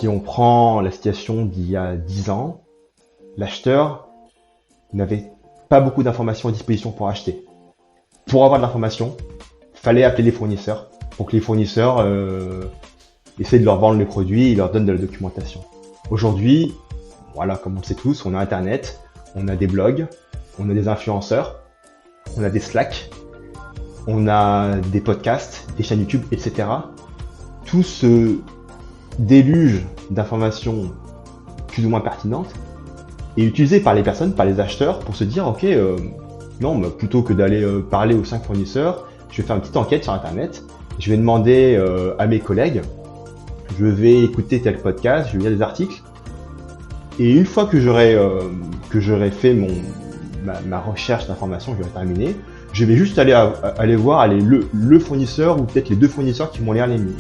Si on prend la situation d'il y a 10 ans, l'acheteur n'avait pas beaucoup d'informations à disposition pour acheter. Pour avoir de l'information, fallait appeler les fournisseurs pour que les fournisseurs essaient de leur vendre les produits et leur donnent de la documentation. Aujourd'hui, voilà, comme on le sait tous, on a Internet, on a des blogs, on a des influenceurs, on a des Slack, on a des podcasts, des chaînes YouTube, etc. Tout ce déluge d'informations plus ou moins pertinentes est utilisé par les personnes, par les acheteurs, pour se dire ok, non, mais plutôt que d'aller parler aux 5 fournisseurs, je vais faire une petite enquête sur Internet, je vais demander à mes collègues, je vais écouter tel podcast, je vais lire des articles, et une fois que j'aurai fait ma recherche d'informations, je vais terminer, je vais juste aller voir le fournisseur ou peut-être les 2 fournisseurs qui m'ont l'air les mieux.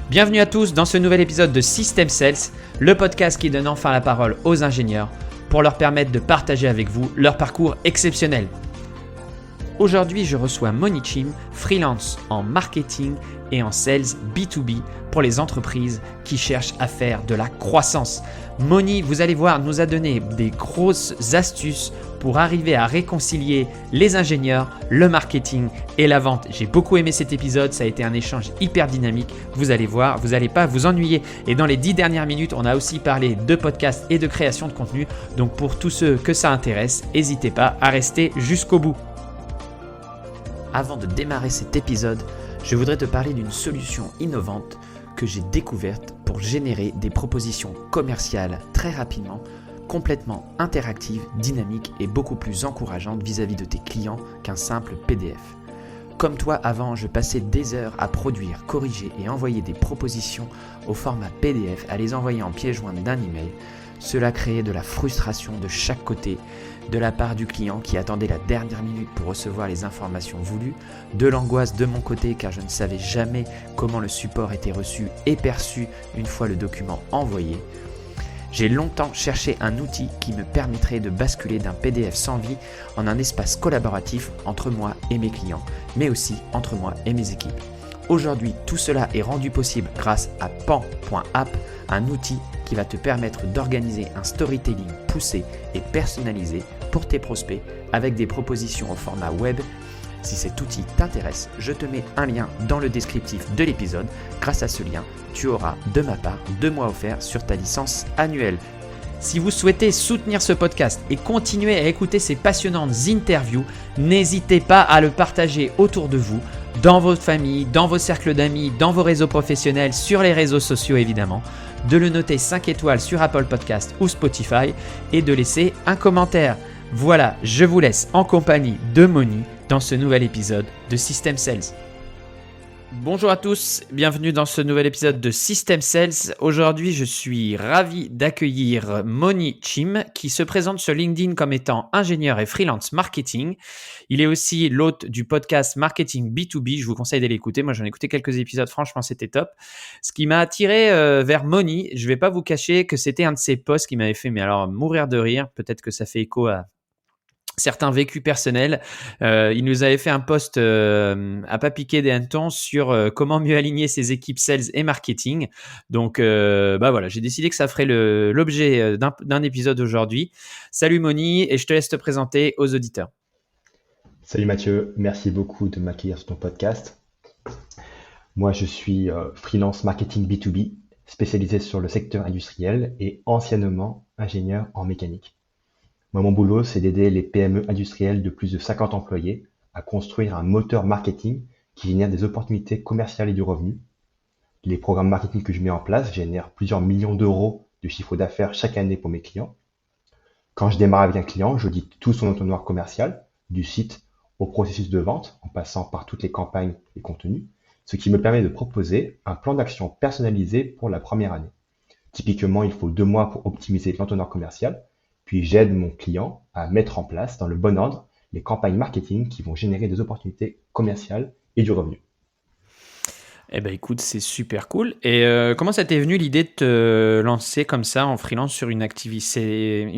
Bienvenue à tous dans ce nouvel épisode de System Sales, le podcast qui donne enfin la parole aux ingénieurs pour leur permettre de partager avec vous leur parcours exceptionnel. Aujourd'hui, je reçois Moni Chim, freelance en marketing et en sales B2B pour les entreprises qui cherchent à faire de la croissance. Moni, vous allez voir, nous a donné des grosses astuces pour arriver à réconcilier les ingénieurs, le marketing et la vente. J'ai beaucoup aimé cet épisode, ça a été un échange hyper dynamique. Vous allez voir, vous n'allez pas vous ennuyer. Et dans les 10 dernières minutes, on a aussi parlé de podcast et de création de contenu. Donc pour tous ceux que ça intéresse, n'hésitez pas à rester jusqu'au bout. Avant de démarrer cet épisode, je voudrais te parler d'une solution innovante que j'ai découverte pour générer des propositions commerciales très rapidement, complètement interactives, dynamiques et beaucoup plus encourageantes vis-à-vis de tes clients qu'un simple PDF. Comme toi, avant, je passais des heures à produire, corriger et envoyer des propositions au format PDF, à les envoyer en pièce jointe d'un email. Cela créait de la frustration de chaque côté, de la part du client qui attendait la dernière minute pour recevoir les informations voulues, de l'angoisse de mon côté car je ne savais jamais comment le support était reçu et perçu une fois le document envoyé. J'ai longtemps cherché un outil qui me permettrait de basculer d'un PDF sans vie en un espace collaboratif entre moi et mes clients, mais aussi entre moi et mes équipes. Aujourd'hui, tout cela est rendu possible grâce à Pan.app, un outil qui va te permettre d'organiser un storytelling poussé et personnalisé pour tes prospects avec des propositions au format web. Si cet outil t'intéresse, je te mets un lien dans le descriptif de l'épisode. Grâce à ce lien, tu auras de ma part 2 mois offerts sur ta licence annuelle. Si vous souhaitez soutenir ce podcast et continuer à écouter ces passionnantes interviews, n'hésitez pas à le partager autour de vous, dans votre famille, dans vos cercles d'amis, dans vos réseaux professionnels, sur les réseaux sociaux évidemment, de le noter 5 étoiles sur Apple Podcast ou Spotify et de laisser un commentaire. Voilà, je vous laisse en compagnie de Moni dans ce nouvel épisode de System Sales. Bonjour à tous, bienvenue dans ce nouvel épisode de System Sales. Aujourd'hui, je suis ravi d'accueillir Moni Chim qui se présente sur LinkedIn comme étant ingénieur et freelance marketing. Il est aussi l'hôte du podcast Marketing B2B. Je vous conseille d'aller l'écouter. Moi, j'en ai écouté quelques épisodes. Franchement, c'était top. Ce qui m'a attiré vers Moni, je ne vais pas vous cacher que c'était un de ses posts qui m'avait fait mourir de rire. Peut-être que ça fait écho à certains vécus personnels. Il nous avait fait un post à pas piquer des hannetons sur comment mieux aligner ses équipes sales et marketing. Donc, voilà, j'ai décidé que ça ferait l'objet d'un épisode aujourd'hui. Salut Moni, et je te laisse te présenter aux auditeurs. Salut Mathieu, merci beaucoup de m'accueillir sur ton podcast. Moi, je suis freelance marketing B2B, spécialisé sur le secteur industriel et anciennement ingénieur en mécanique. Moi, mon boulot, c'est d'aider les PME industrielles de plus de 50 employés à construire un moteur marketing qui génère des opportunités commerciales et du revenu. Les programmes marketing que je mets en place génèrent plusieurs millions d'euros de chiffre d'affaires chaque année pour mes clients. Quand je démarre avec un client, j'audite tout son entonnoir commercial, du site au processus de vente, en passant par toutes les campagnes et contenus, ce qui me permet de proposer un plan d'action personnalisé pour la première année. Typiquement, il faut 2 mois pour optimiser l'entonnoir commercial. Puis j'aide mon client à mettre en place dans le bon ordre les campagnes marketing qui vont générer des opportunités commerciales et du revenu. Eh ben écoute, c'est super cool. Et comment ça t'est venu l'idée de te lancer comme ça en freelance sur une activité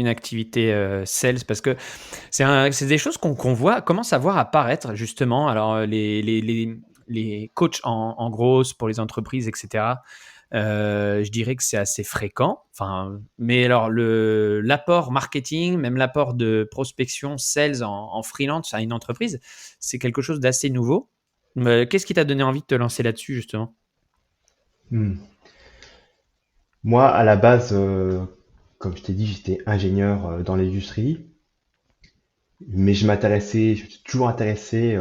sales? Parce que c'est des choses qu'on voit, commence à voir apparaître justement. Alors les coachs en gros pour les entreprises, etc. Je dirais que c'est assez fréquent. Enfin, mais alors l'apport marketing, même l'apport de prospection, sales en freelance à une entreprise, c'est quelque chose d'assez nouveau. Qu'est-ce qui t'a donné envie de te lancer là-dessus justement? Hmm. Moi, à la base, comme je t'ai dit, j'étais ingénieur dans l'industrie, mais je suis toujours intéressé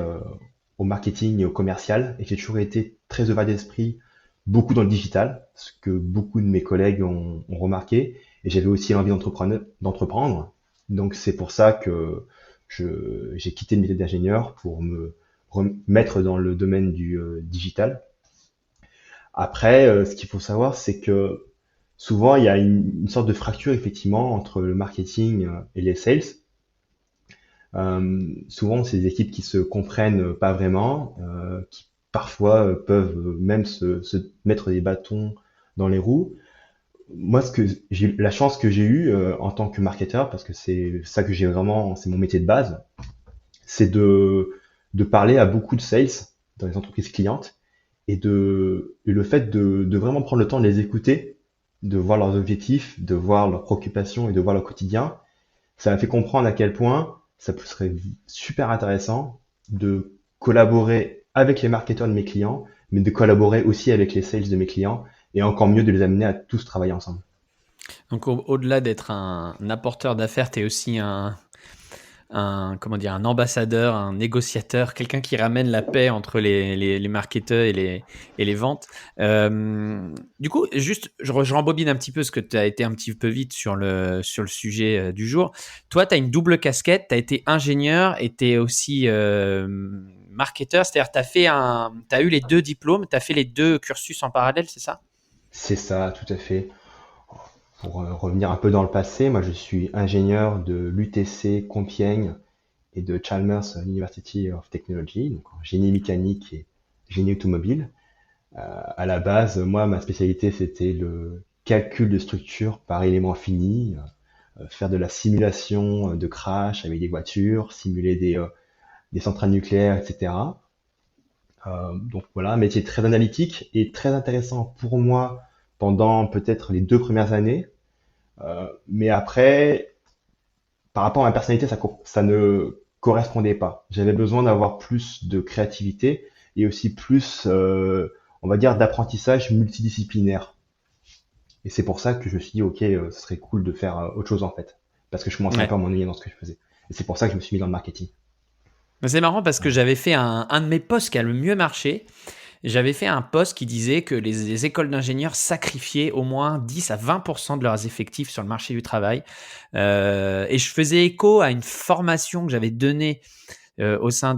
au marketing et au commercial, et j'ai toujours été très ouvert d'esprit, beaucoup dans le digital, ce que beaucoup de mes collègues ont remarqué, et j'avais aussi envie d'entreprendre. Donc c'est pour ça que j'ai quitté le métier d'ingénieur pour me remettre dans le domaine du digital. Après, ce qu'il faut savoir, c'est que souvent il y a une sorte de fracture effectivement entre le marketing et les sales. Souvent, c'est des équipes qui se comprennent pas vraiment, qui parfois peuvent même se mettre des bâtons dans les roues. Moi, la chance que j'ai eue en tant que marketeur, parce que c'est ça que j'ai vraiment, c'est mon métier de base, c'est de parler à beaucoup de sales dans les entreprises clientes et le fait de vraiment prendre le temps de les écouter, de voir leurs objectifs, de voir leurs préoccupations et de voir leur quotidien, ça m'a fait comprendre à quel point ça serait super intéressant de collaborer avec les marketeurs de mes clients, mais de collaborer aussi avec les sales de mes clients et encore mieux de les amener à tous travailler ensemble. Donc au-delà d'être un apporteur d'affaires, tu es aussi comment dire, un ambassadeur, un négociateur, quelqu'un qui ramène la paix entre les marketeurs et les ventes. Du coup, juste, je rembobine un petit peu ce que tu as été un petit peu vite sur le sujet du jour. Toi, tu as une double casquette, tu as été ingénieur et tu es aussi marketeur, c'est-à-dire tu as eu les deux diplômes, tu as fait les deux cursus en parallèle, c'est ça? C'est ça, tout à fait. Pour revenir un peu dans le passé, moi je suis ingénieur de l'UTC Compiègne et de Chalmers University of Technology, donc en génie mécanique et génie automobile. À la base, moi, ma spécialité, c'était le calcul de structure par élément fini, faire de la simulation de crash avec des voitures, simuler des centrales nucléaires, etc. Donc voilà, un métier très analytique et très intéressant pour moi pendant peut-être les 2 premières années. Mais après, par rapport à ma personnalité, ça ne correspondait pas. J'avais besoin d'avoir plus de créativité et aussi plus, on va dire, d'apprentissage multidisciplinaire. Et c'est pour ça que je me suis dit, ok, ce serait cool de faire autre chose en fait. Parce que je commençais un Ouais. peu à m'ennuyer dans ce que je faisais. Et c'est pour ça que je me suis mis dans le marketing. Mais c'est marrant parce que j'avais fait un de mes posts qui a le mieux marché. J'avais fait un post qui disait que les écoles d'ingénieurs sacrifiaient au moins 10 à 20% de leurs effectifs sur le marché du travail. Et je faisais écho à une formation que j'avais donnée au sein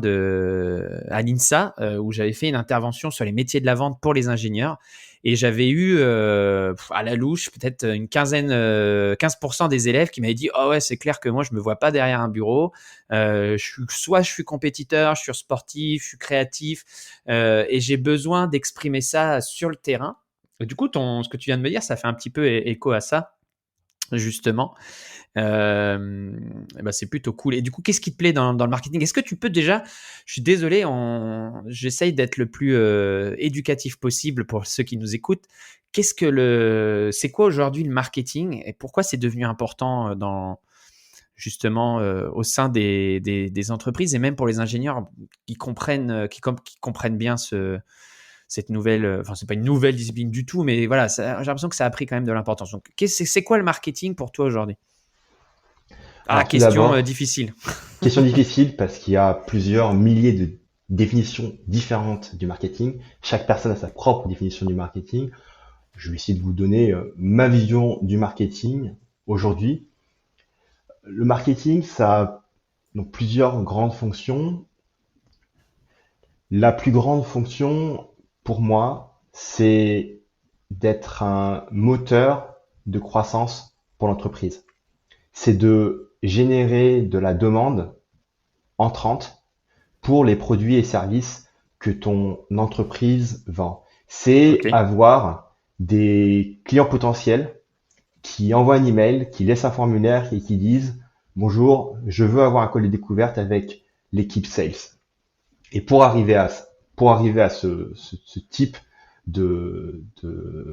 à l'INSA, où j'avais fait une intervention sur les métiers de la vente pour les ingénieurs. Et j'avais eu à la louche peut-être une quinzaine, 15% des élèves qui m'avaient dit « Oh ouais, c'est clair que moi, je me vois pas derrière un bureau. Soit je suis compétiteur, je suis sportif, je suis créatif et j'ai besoin d'exprimer ça sur le terrain. » Et du coup, ce que tu viens de me dire, ça fait un petit peu écho à ça, justement. Et ben c'est plutôt cool. Et du coup, qu'est-ce qui te plaît dans le marketing? Est-ce que tu peux déjà, je suis désolé, j'essaye d'être le plus éducatif possible pour ceux qui nous écoutent. C'est quoi aujourd'hui le marketing et pourquoi c'est devenu important justement au sein des entreprises et même pour les ingénieurs qui comprennent bien cette nouvelle, enfin c'est pas une nouvelle discipline du tout, mais voilà, j'ai l'impression que ça a pris quand même de l'importance. Donc c'est quoi le marketing pour toi aujourd'hui? Ah, Alors tout question d'abord, difficile. question difficile parce qu'il y a plusieurs milliers de définitions différentes du marketing. Chaque personne a sa propre définition du marketing. Je vais essayer de vous donner ma vision du marketing aujourd'hui. Le marketing, ça a donc plusieurs grandes fonctions. La plus grande fonction, pour moi, c'est d'être un moteur de croissance pour l'entreprise. C'est de générer de la demande entrante pour les produits et services que ton entreprise vend. C'est Ok. avoir des clients potentiels qui envoient un email, qui laissent un formulaire et qui disent bonjour, je veux avoir un call de découverte avec l'équipe sales. Et pour arriver à ce type de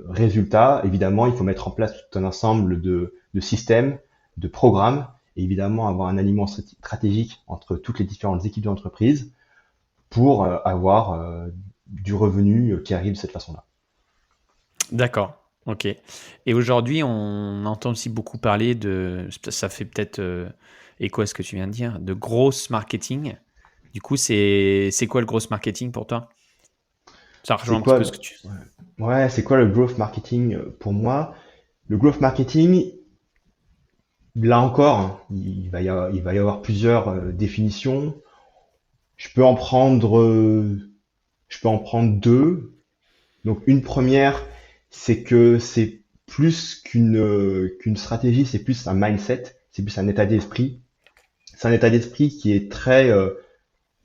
résultats, évidemment, il faut mettre en place tout un ensemble de systèmes, de programmes, et évidemment avoir un alignement stratégique entre toutes les différentes équipes de l'entreprise pour avoir du revenu qui arrive de cette façon-là. D'accord, ok. Et aujourd'hui, on entend aussi beaucoup parler ça fait peut-être écho à ce que tu viens de dire, de gross marketing. Du coup, c'est quoi le gross marketing pour toi? Ça rejoint C'est un petit quoi peu ce le... que tu... Ouais, c'est quoi le growth marketing pour moi? Le growth marketing, là encore, hein, il va y avoir plusieurs définitions. Je peux en prendre, je peux en prendre deux. Donc une première, c'est que c'est plus qu'une stratégie, c'est plus un mindset, c'est plus un état d'esprit. C'est un état d'esprit qui est très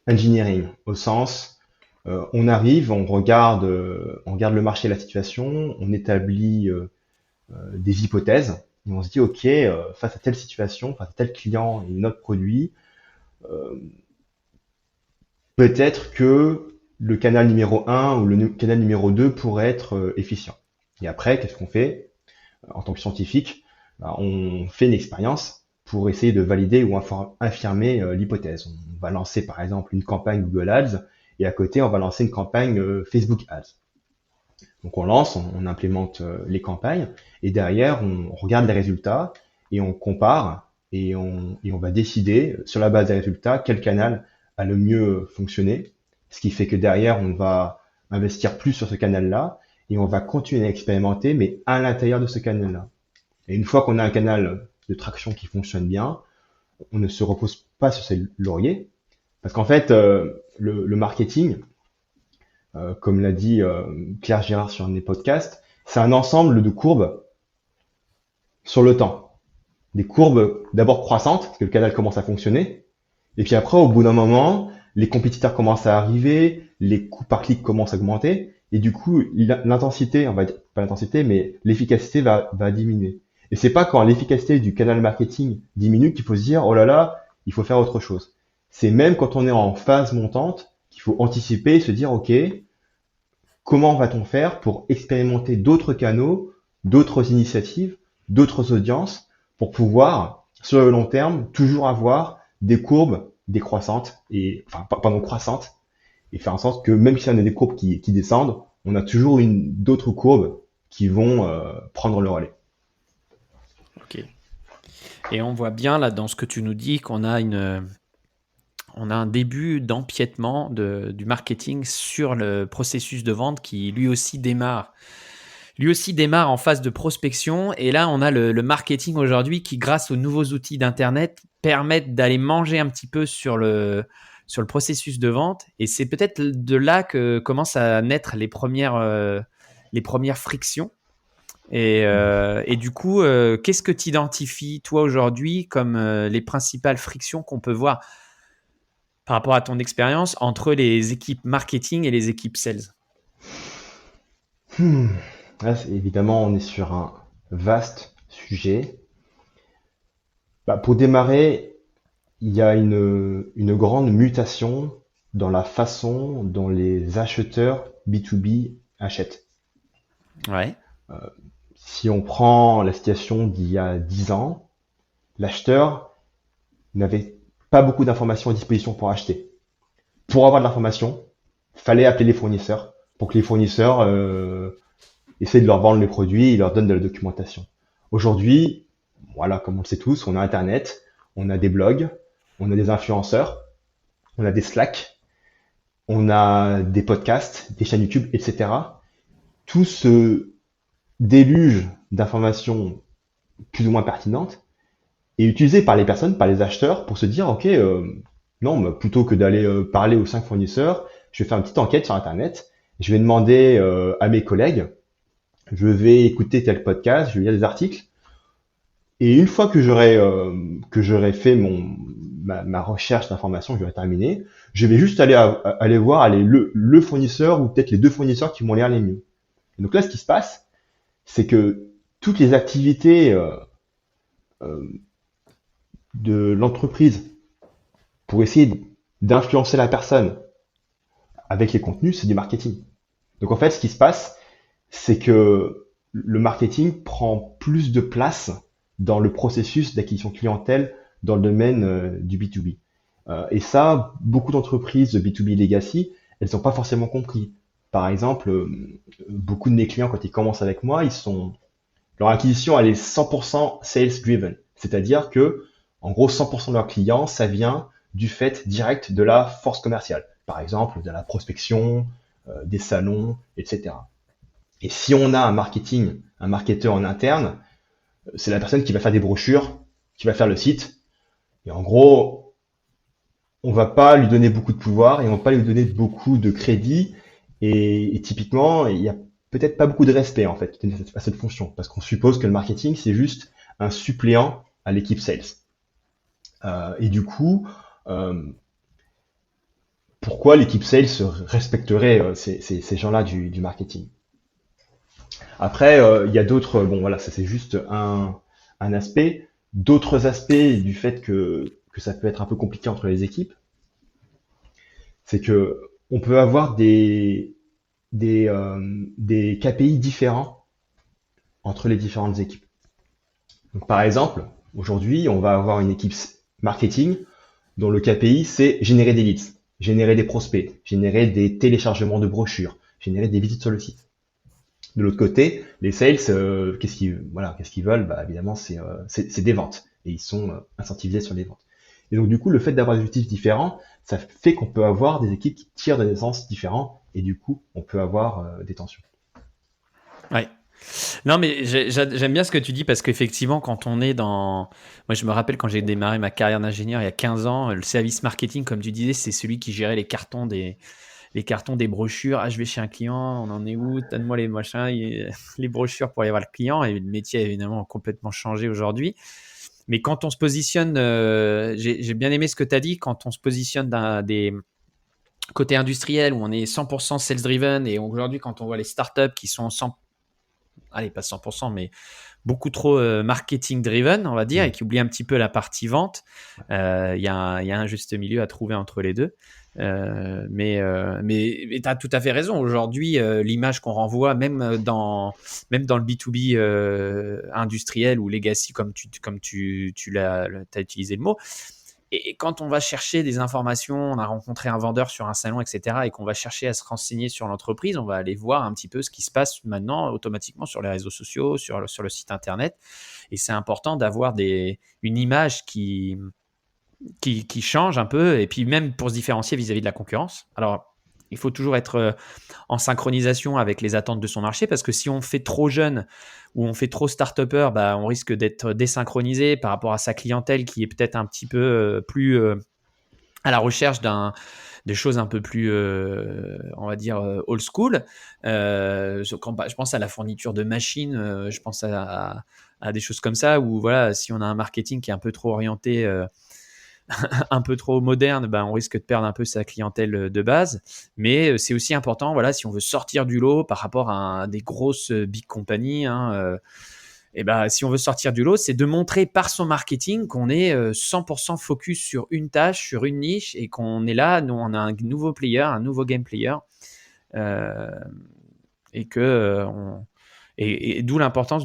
engineering, au sens, on arrive, on regarde le marché, la situation, on établit des hypothèses, et on se dit, ok, face à telle situation, face à tel client et notre produit, euh, peut-être que le canal numéro un ou le canal numéro 2 pourrait être efficient. Et après, qu'est-ce qu'on fait? En tant que scientifique, bah, on fait une expérience pour essayer de valider ou infirmer l'hypothèse. On va lancer par exemple une campagne Google Ads et à côté, on va lancer une campagne Facebook Ads. Donc on lance, on implémente les campagnes et derrière, on regarde les résultats et on compare et on va décider sur la base des résultats quel canal a le mieux fonctionné. Ce qui fait que derrière, on va investir plus sur ce canal-là et on va continuer à expérimenter, mais à l'intérieur de ce canal-là. Et une fois qu'on a un canal de traction qui fonctionne bien, on ne se repose pas sur ses lauriers. Parce qu'en fait, le marketing, comme l'a dit Claire Girard sur un des podcasts, c'est un ensemble de courbes sur le temps. Des courbes d'abord croissantes, parce que le canal commence à fonctionner. Et puis après, au bout d'un moment, les compétiteurs commencent à arriver, les coûts par clic commencent à augmenter. Et du coup, l'intensité, on va dire, pas l'intensité, mais l'efficacité va diminuer. Et c'est pas quand l'efficacité du canal marketing diminue qu'il faut se dire, oh là là, il faut faire autre chose. C'est même quand on est en phase montante qu'il faut anticiper et se dire, ok, comment va-t-on faire pour expérimenter d'autres canaux, d'autres initiatives, d'autres audiences pour pouvoir, sur le long terme, toujours avoir des courbes décroissantes et, enfin, pardon, croissantes et faire en sorte que même si on a des courbes qui descendent, on a toujours d'autres courbes qui vont prendre le relais. Ok. Et on voit bien là dans ce que tu nous dis qu'on a on a un début d'empiètement du marketing sur le processus de vente qui lui aussi démarre. Lui aussi démarre en phase de prospection et là on a le marketing aujourd'hui qui, grâce aux nouveaux outils d'internet, permettent d'aller manger un petit peu sur le processus de vente, et c'est peut-être de là que commencent à naître les premières frictions. Et du coup, qu'est-ce que tu identifies toi aujourd'hui comme les principales frictions qu'on peut voir par rapport à ton expérience entre les équipes marketing et les équipes sales? Hmm. Là, évidemment, on est sur un vaste sujet. Bah, pour démarrer, il y a une grande mutation dans la façon dont les acheteurs B2B achètent. Ouais. Si on prend la situation d'il y a 10 ans, l'acheteur n'avait pas beaucoup d'informations à disposition pour acheter. Pour avoir de l'information, fallait appeler les fournisseurs pour que les fournisseurs essaient de leur vendre les produits et leur donnent de la documentation. Aujourd'hui, voilà, comme on le sait tous, on a Internet, on a des blogs, on a des influenceurs, on a des Slack, on a des podcasts, des chaînes YouTube, etc. Tout ce déluge d'informations plus ou moins pertinentes est utilisé par les personnes, par les acheteurs, pour se dire, ok, non, bah, plutôt que d'aller parler aux 5 fournisseurs, je vais faire une petite enquête sur Internet, je vais demander à mes collègues, je vais écouter tel podcast, je vais lire des articles, et une fois que j'aurai fait ma recherche d'informations, que j'aurai terminé, je vais juste aller voir le fournisseur ou peut-être les 2 fournisseurs qui m'ont l'air les mieux. Et donc là, ce qui se passe, c'est que toutes les activités euh, de l'entreprise pour essayer d'influencer la personne avec les contenus, c'est du marketing. Donc en fait, ce qui se passe, c'est que le marketing prend plus de place dans le processus d'acquisition clientèle dans le domaine du B2B. Et ça, beaucoup d'entreprises de B2B legacy, elles n'ont pas forcément compris. Par exemple, beaucoup de mes clients, quand ils commencent avec moi, leur acquisition, elle est 100% sales driven. C'est-à-dire que, en gros, 100% de leurs clients, ça vient du fait direct de la force commerciale. Par exemple, de la prospection, des salons, etc. Et si on a un marketeur en interne, c'est la personne qui va faire des brochures, qui va faire le site. Et en gros, on va pas lui donner beaucoup de pouvoir et on va pas lui donner beaucoup de crédit. Et typiquement, il y a peut-être pas beaucoup de respect en fait à cette fonction, parce qu'on suppose que le marketing c'est juste un suppléant à l'équipe sales. Et du coup, pourquoi l'équipe sales respecterait ces gens-là du marketing? Après, il y a d'autres. Bon, voilà, ça c'est juste un aspect. D'autres aspects du fait que ça peut être un peu compliqué entre les équipes, c'est que on peut avoir des KPI différents entre les différentes équipes. Donc, par exemple, aujourd'hui, on va avoir une équipe marketing dont le KPI, c'est générer des leads, générer des prospects, générer des téléchargements de brochures, générer des visites sur le site. De l'autre côté, les sales, qu'est-ce qu'ils veulent? Bah, évidemment, c'est des ventes. Et ils sont incentivisés sur les ventes. Et donc, du coup, le fait d'avoir des objectifs différents, ça fait qu'on peut avoir des équipes qui tirent dans des sens différents. Et du coup, on peut avoir des tensions. Ouais. Non, mais j'aime bien ce que tu dis parce qu'effectivement, quand on est dans... Moi, je me rappelle quand j'ai démarré ma carrière d'ingénieur il y a 15 ans, le service marketing, comme tu disais, c'est celui qui gérait les cartons des brochures. Ah, je vais chez un client, on en est où? Donne-moi les machins, les brochures pour aller voir le client. Et le métier a évidemment complètement changé aujourd'hui. Mais quand on se positionne, j'ai bien aimé ce que tu as dit, quand on se positionne des côtés industriels où on est 100% sales-driven, et aujourd'hui, quand on voit les startups qui sont allez, pas 100%, mais beaucoup trop marketing-driven, on va dire, et qui oublient un petit peu la partie vente, il y a un juste milieu à trouver entre les deux. Mais tu as tout à fait raison. Aujourd'hui, l'image qu'on renvoie, même dans le B2B industriel ou legacy, comme tu as utilisé le mot, et quand on va chercher des informations, on a rencontré un vendeur sur un salon, etc., et qu'on va chercher à se renseigner sur l'entreprise, on va aller voir un petit peu ce qui se passe maintenant automatiquement sur les réseaux sociaux, sur le site internet. Et c'est important d'avoir une image qui change un peu, et puis même pour se différencier vis-à-vis de la concurrence. Alors, il faut toujours être en synchronisation avec les attentes de son marché, parce que si on fait trop jeune ou on fait trop start-upper, bah, on risque d'être désynchronisé par rapport à sa clientèle qui est peut-être un petit peu plus à la recherche des choses un peu plus, on va dire, old school. Je pense à la fourniture de machines, je pense à des choses comme ça, où voilà, si on a un marketing qui est un peu trop orienté un peu trop moderne, ben on risque de perdre un peu sa clientèle de base. Mais c'est aussi important, voilà, si on veut sortir du lot par rapport à des grosses big compagnies, et ben, si on veut sortir du lot, c'est de montrer par son marketing qu'on est 100% focus sur une tâche, sur une niche, et qu'on est là, nous, on a un nouveau player, un nouveau game player, et que et d'où l'importance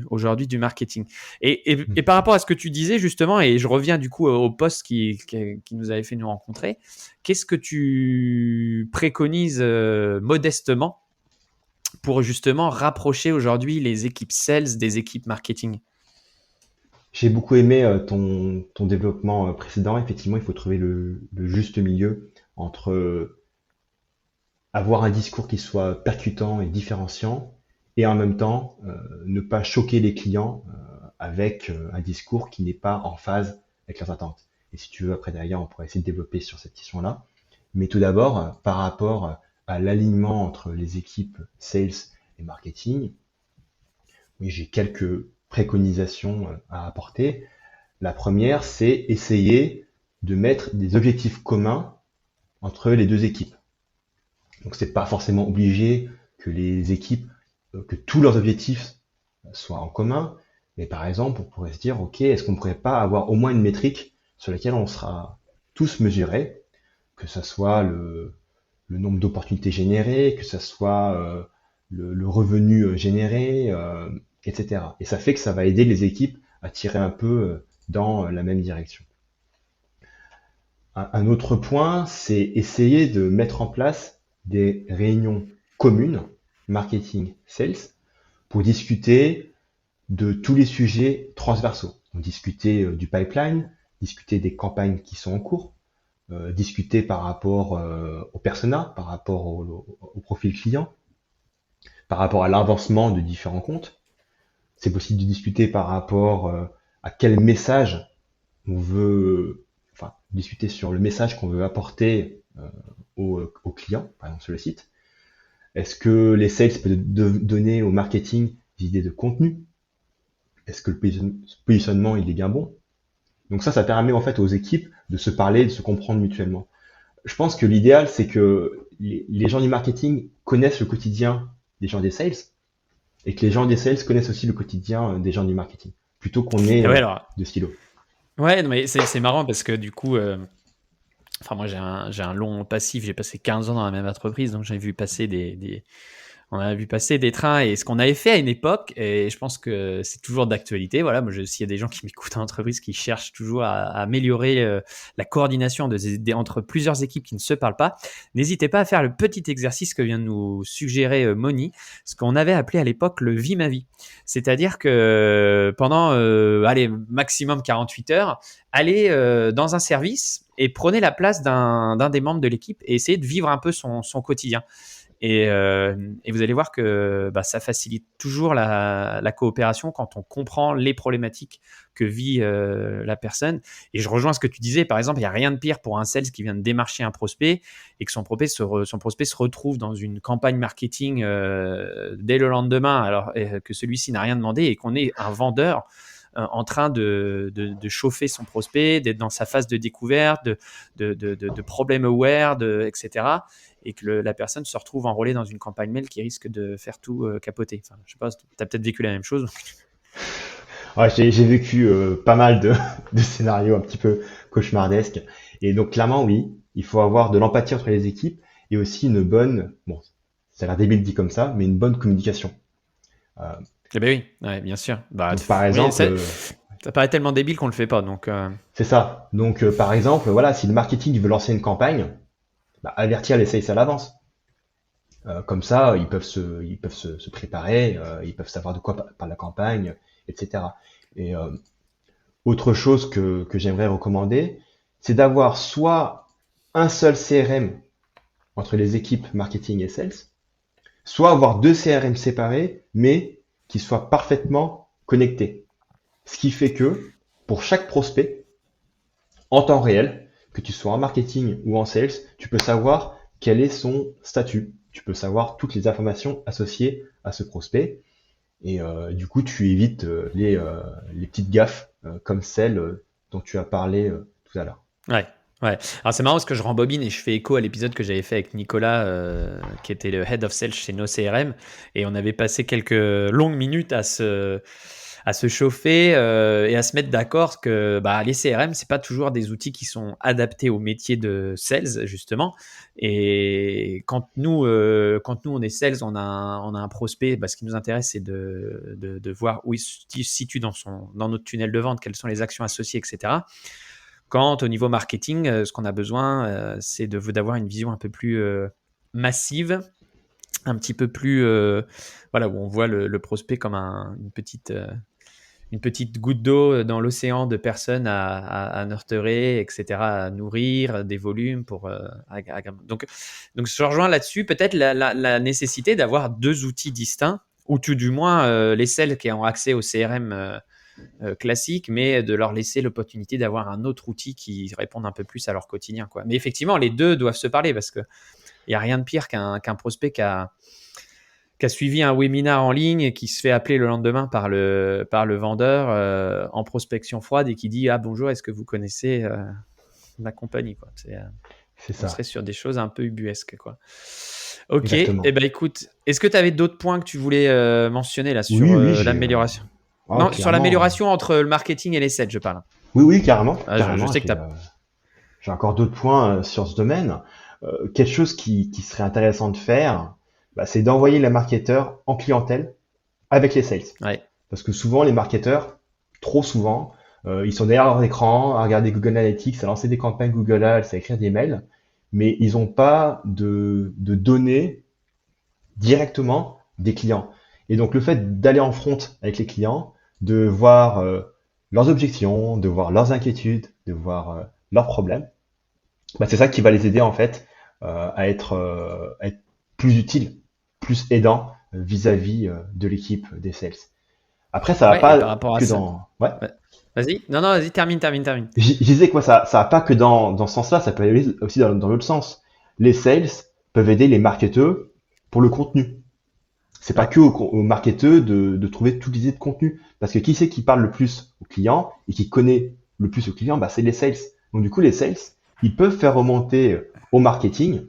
aujourd'hui du marketing. Et par rapport à ce que tu disais justement, et je reviens du coup au poste qui nous avait fait nous rencontrer, qu'est-ce que tu préconises modestement pour justement rapprocher aujourd'hui les équipes sales des équipes marketing? J'ai beaucoup aimé ton développement précédent. Effectivement, il faut trouver le juste milieu entre avoir un discours qui soit percutant et différenciant, et en même temps ne pas choquer les clients avec un discours qui n'est pas en phase avec leurs attentes. Et si tu veux, après derrière, on pourrait essayer de développer sur cette question-là. Mais tout d'abord, par rapport à l'alignement entre les équipes sales et marketing, oui, j'ai quelques préconisations à apporter. La première, c'est essayer de mettre des objectifs communs entre les deux équipes. Donc c'est pas forcément obligé que les équipes, que tous leurs objectifs soient en commun, mais par exemple, on pourrait se dire, ok, est-ce qu'on ne pourrait pas avoir au moins une métrique sur laquelle on sera tous mesurés, que ce soit le nombre d'opportunités générées, que ce soit le revenu généré, etc. Et ça fait que ça va aider les équipes à tirer un peu dans la même direction. Un autre point, c'est essayer de mettre en place des réunions communes, marketing, sales, pour discuter de tous les sujets transversaux. Donc, discuter du pipeline, discuter des campagnes qui sont en cours, discuter par rapport au persona, par rapport au profil client, par rapport à l'avancement de différents comptes. C'est possible de discuter par rapport à quel message on veut, enfin, discuter sur le message qu'on veut apporter au client, par exemple sur le site. Est-ce que les sales peuvent donner au marketing des idées de contenu? Est-ce que le positionnement il est bien bon? Donc ça permet en fait aux équipes de se parler, de se comprendre mutuellement. Je pense que l'idéal, c'est que les gens du marketing connaissent le quotidien des gens des sales et que les gens des sales connaissent aussi le quotidien des gens du marketing, plutôt qu'on ait de silos. Ouais, mais c'est marrant parce que du coup, enfin moi j'ai un long passif, j'ai passé 15 ans dans la même entreprise, donc j'ai vu passer on a vu passer des trains et ce qu'on avait fait à une époque, et je pense que c'est toujours d'actualité. Voilà, moi, s'il y a des gens qui m'écoutent en entreprise qui cherchent toujours à améliorer la coordination entre plusieurs équipes qui ne se parlent pas, n'hésitez pas à faire le petit exercice que vient de nous suggérer Moni, ce qu'on avait appelé à l'époque le vie ma vie. C'est-à-dire que pendant, maximum 48 heures, allez dans un service et prenez la place d'un des membres de l'équipe et essayez de vivre un peu son quotidien. Et vous allez voir que ça facilite toujours la coopération quand on comprend les problématiques que vit la personne. Et je rejoins ce que tu disais, par exemple, il n'y a rien de pire pour un sales qui vient de démarcher un prospect et que son prospect se retrouve dans une campagne marketing dès le lendemain, alors que celui-ci n'a rien demandé et qu'on est un vendeur en train de chauffer son prospect, d'être dans sa phase de découverte, de problem aware, etc. Et que la personne se retrouve enrôlée dans une campagne mail qui risque de faire tout capoter. Enfin, je sais pas, tu as peut-être vécu la même chose. Ouais, j'ai vécu pas mal de scénarios un petit peu cauchemardesques. Et donc clairement, oui, il faut avoir de l'empathie entre les équipes et aussi une bonne, bon, ça a l'air débile dit comme ça, mais une bonne communication. Eh ben oui, ouais, bien sûr. Donc, par exemple, ça paraît tellement débile qu'on le fait pas. Donc, c'est ça. Donc par exemple, voilà, si le marketing veut lancer une campagne, avertir les sales à l'avance. Comme ça, ils peuvent se préparer, ils peuvent savoir de quoi parle la campagne, etc. Et autre chose que j'aimerais recommander, c'est d'avoir soit un seul CRM entre les équipes marketing et sales, soit avoir deux CRM séparés, mais qui soient parfaitement connectés. Ce qui fait que pour chaque prospect, en temps réel, que tu sois en marketing ou en sales, tu peux savoir quel est son statut. Tu peux savoir toutes les informations associées à ce prospect. Et du coup, tu évites les petites gaffes comme celle dont tu as parlé tout à l'heure. Ouais. Alors c'est marrant parce que je rembobine et je fais écho à l'épisode que j'avais fait avec Nicolas, qui était le Head of Sales chez nos CRM. Et on avait passé quelques longues minutes à se chauffer et à se mettre d'accord que les CRM, c'est pas toujours des outils qui sont adaptés au métier de sales, justement. Et quand nous on est sales, on a un prospect, ce qui nous intéresse, c'est de voir où il se situe dans notre tunnel de vente, quelles sont les actions associées, etc. Quand au niveau marketing, ce qu'on a besoin, c'est d'avoir une vision un peu plus massive, un petit peu plus où on voit le prospect comme une petite goutte d'eau dans l'océan de personnes à nurturer, etc., à nourrir, des volumes pour donc je rejoins là-dessus, peut-être la nécessité d'avoir deux outils distincts, ou tout du moins les sales qui ont accès au CRM classique, mais de leur laisser l'opportunité d'avoir un autre outil qui réponde un peu plus à leur quotidien, quoi. Mais effectivement, les deux doivent se parler parce que il n'y a rien de pire qu'un prospect qui a suivi un webinar en ligne et qui se fait appeler le lendemain par le vendeur en prospection froide et qui dit « Ah bonjour, est-ce que vous connaissez la compagnie ?» quoi. C'est ça. On serait sur des choses un peu ubuesques, quoi. Ok, Exactement. Écoute, est-ce que tu avais d'autres points que tu voulais mentionner là sur l'amélioration non, sur l'amélioration entre le marketing et les sales, je parle. Oui, carrément. Je sais que j'ai encore d'autres points sur ce domaine. quelque chose qui serait intéressant de faire, c'est d'envoyer les marketeurs en clientèle avec les sales. Ouais. Parce que souvent, les marketeurs, trop souvent, ils sont derrière leur écran à regarder Google Analytics, à lancer des campagnes Google Ads, à écrire des mails, mais ils n'ont pas de données directement des clients. Et donc, le fait d'aller en front avec les clients, de voir leurs objections, de voir leurs inquiétudes, de voir leurs problèmes, c'est ça qui va les aider en fait à être plus utiles, plus aidants vis-à-vis de l'équipe des sales. Après, ça va Ouais, et pas par rapport à que ça. dans. Ouais. Ouais. Vas-y. Non, vas-y, termine. Je disais quoi, ça va pas que dans ce sens-là, ça peut aller aussi dans l'autre sens. Les sales peuvent aider les marketeurs pour le contenu. C'est pas Ouais. que aux marketeurs de trouver toutes les idées de contenu. Parce que qui c'est qui parle le plus aux clients et qui connaît le plus aux clients, c'est les sales. Donc du coup, les sales, ils peuvent faire remonter au marketing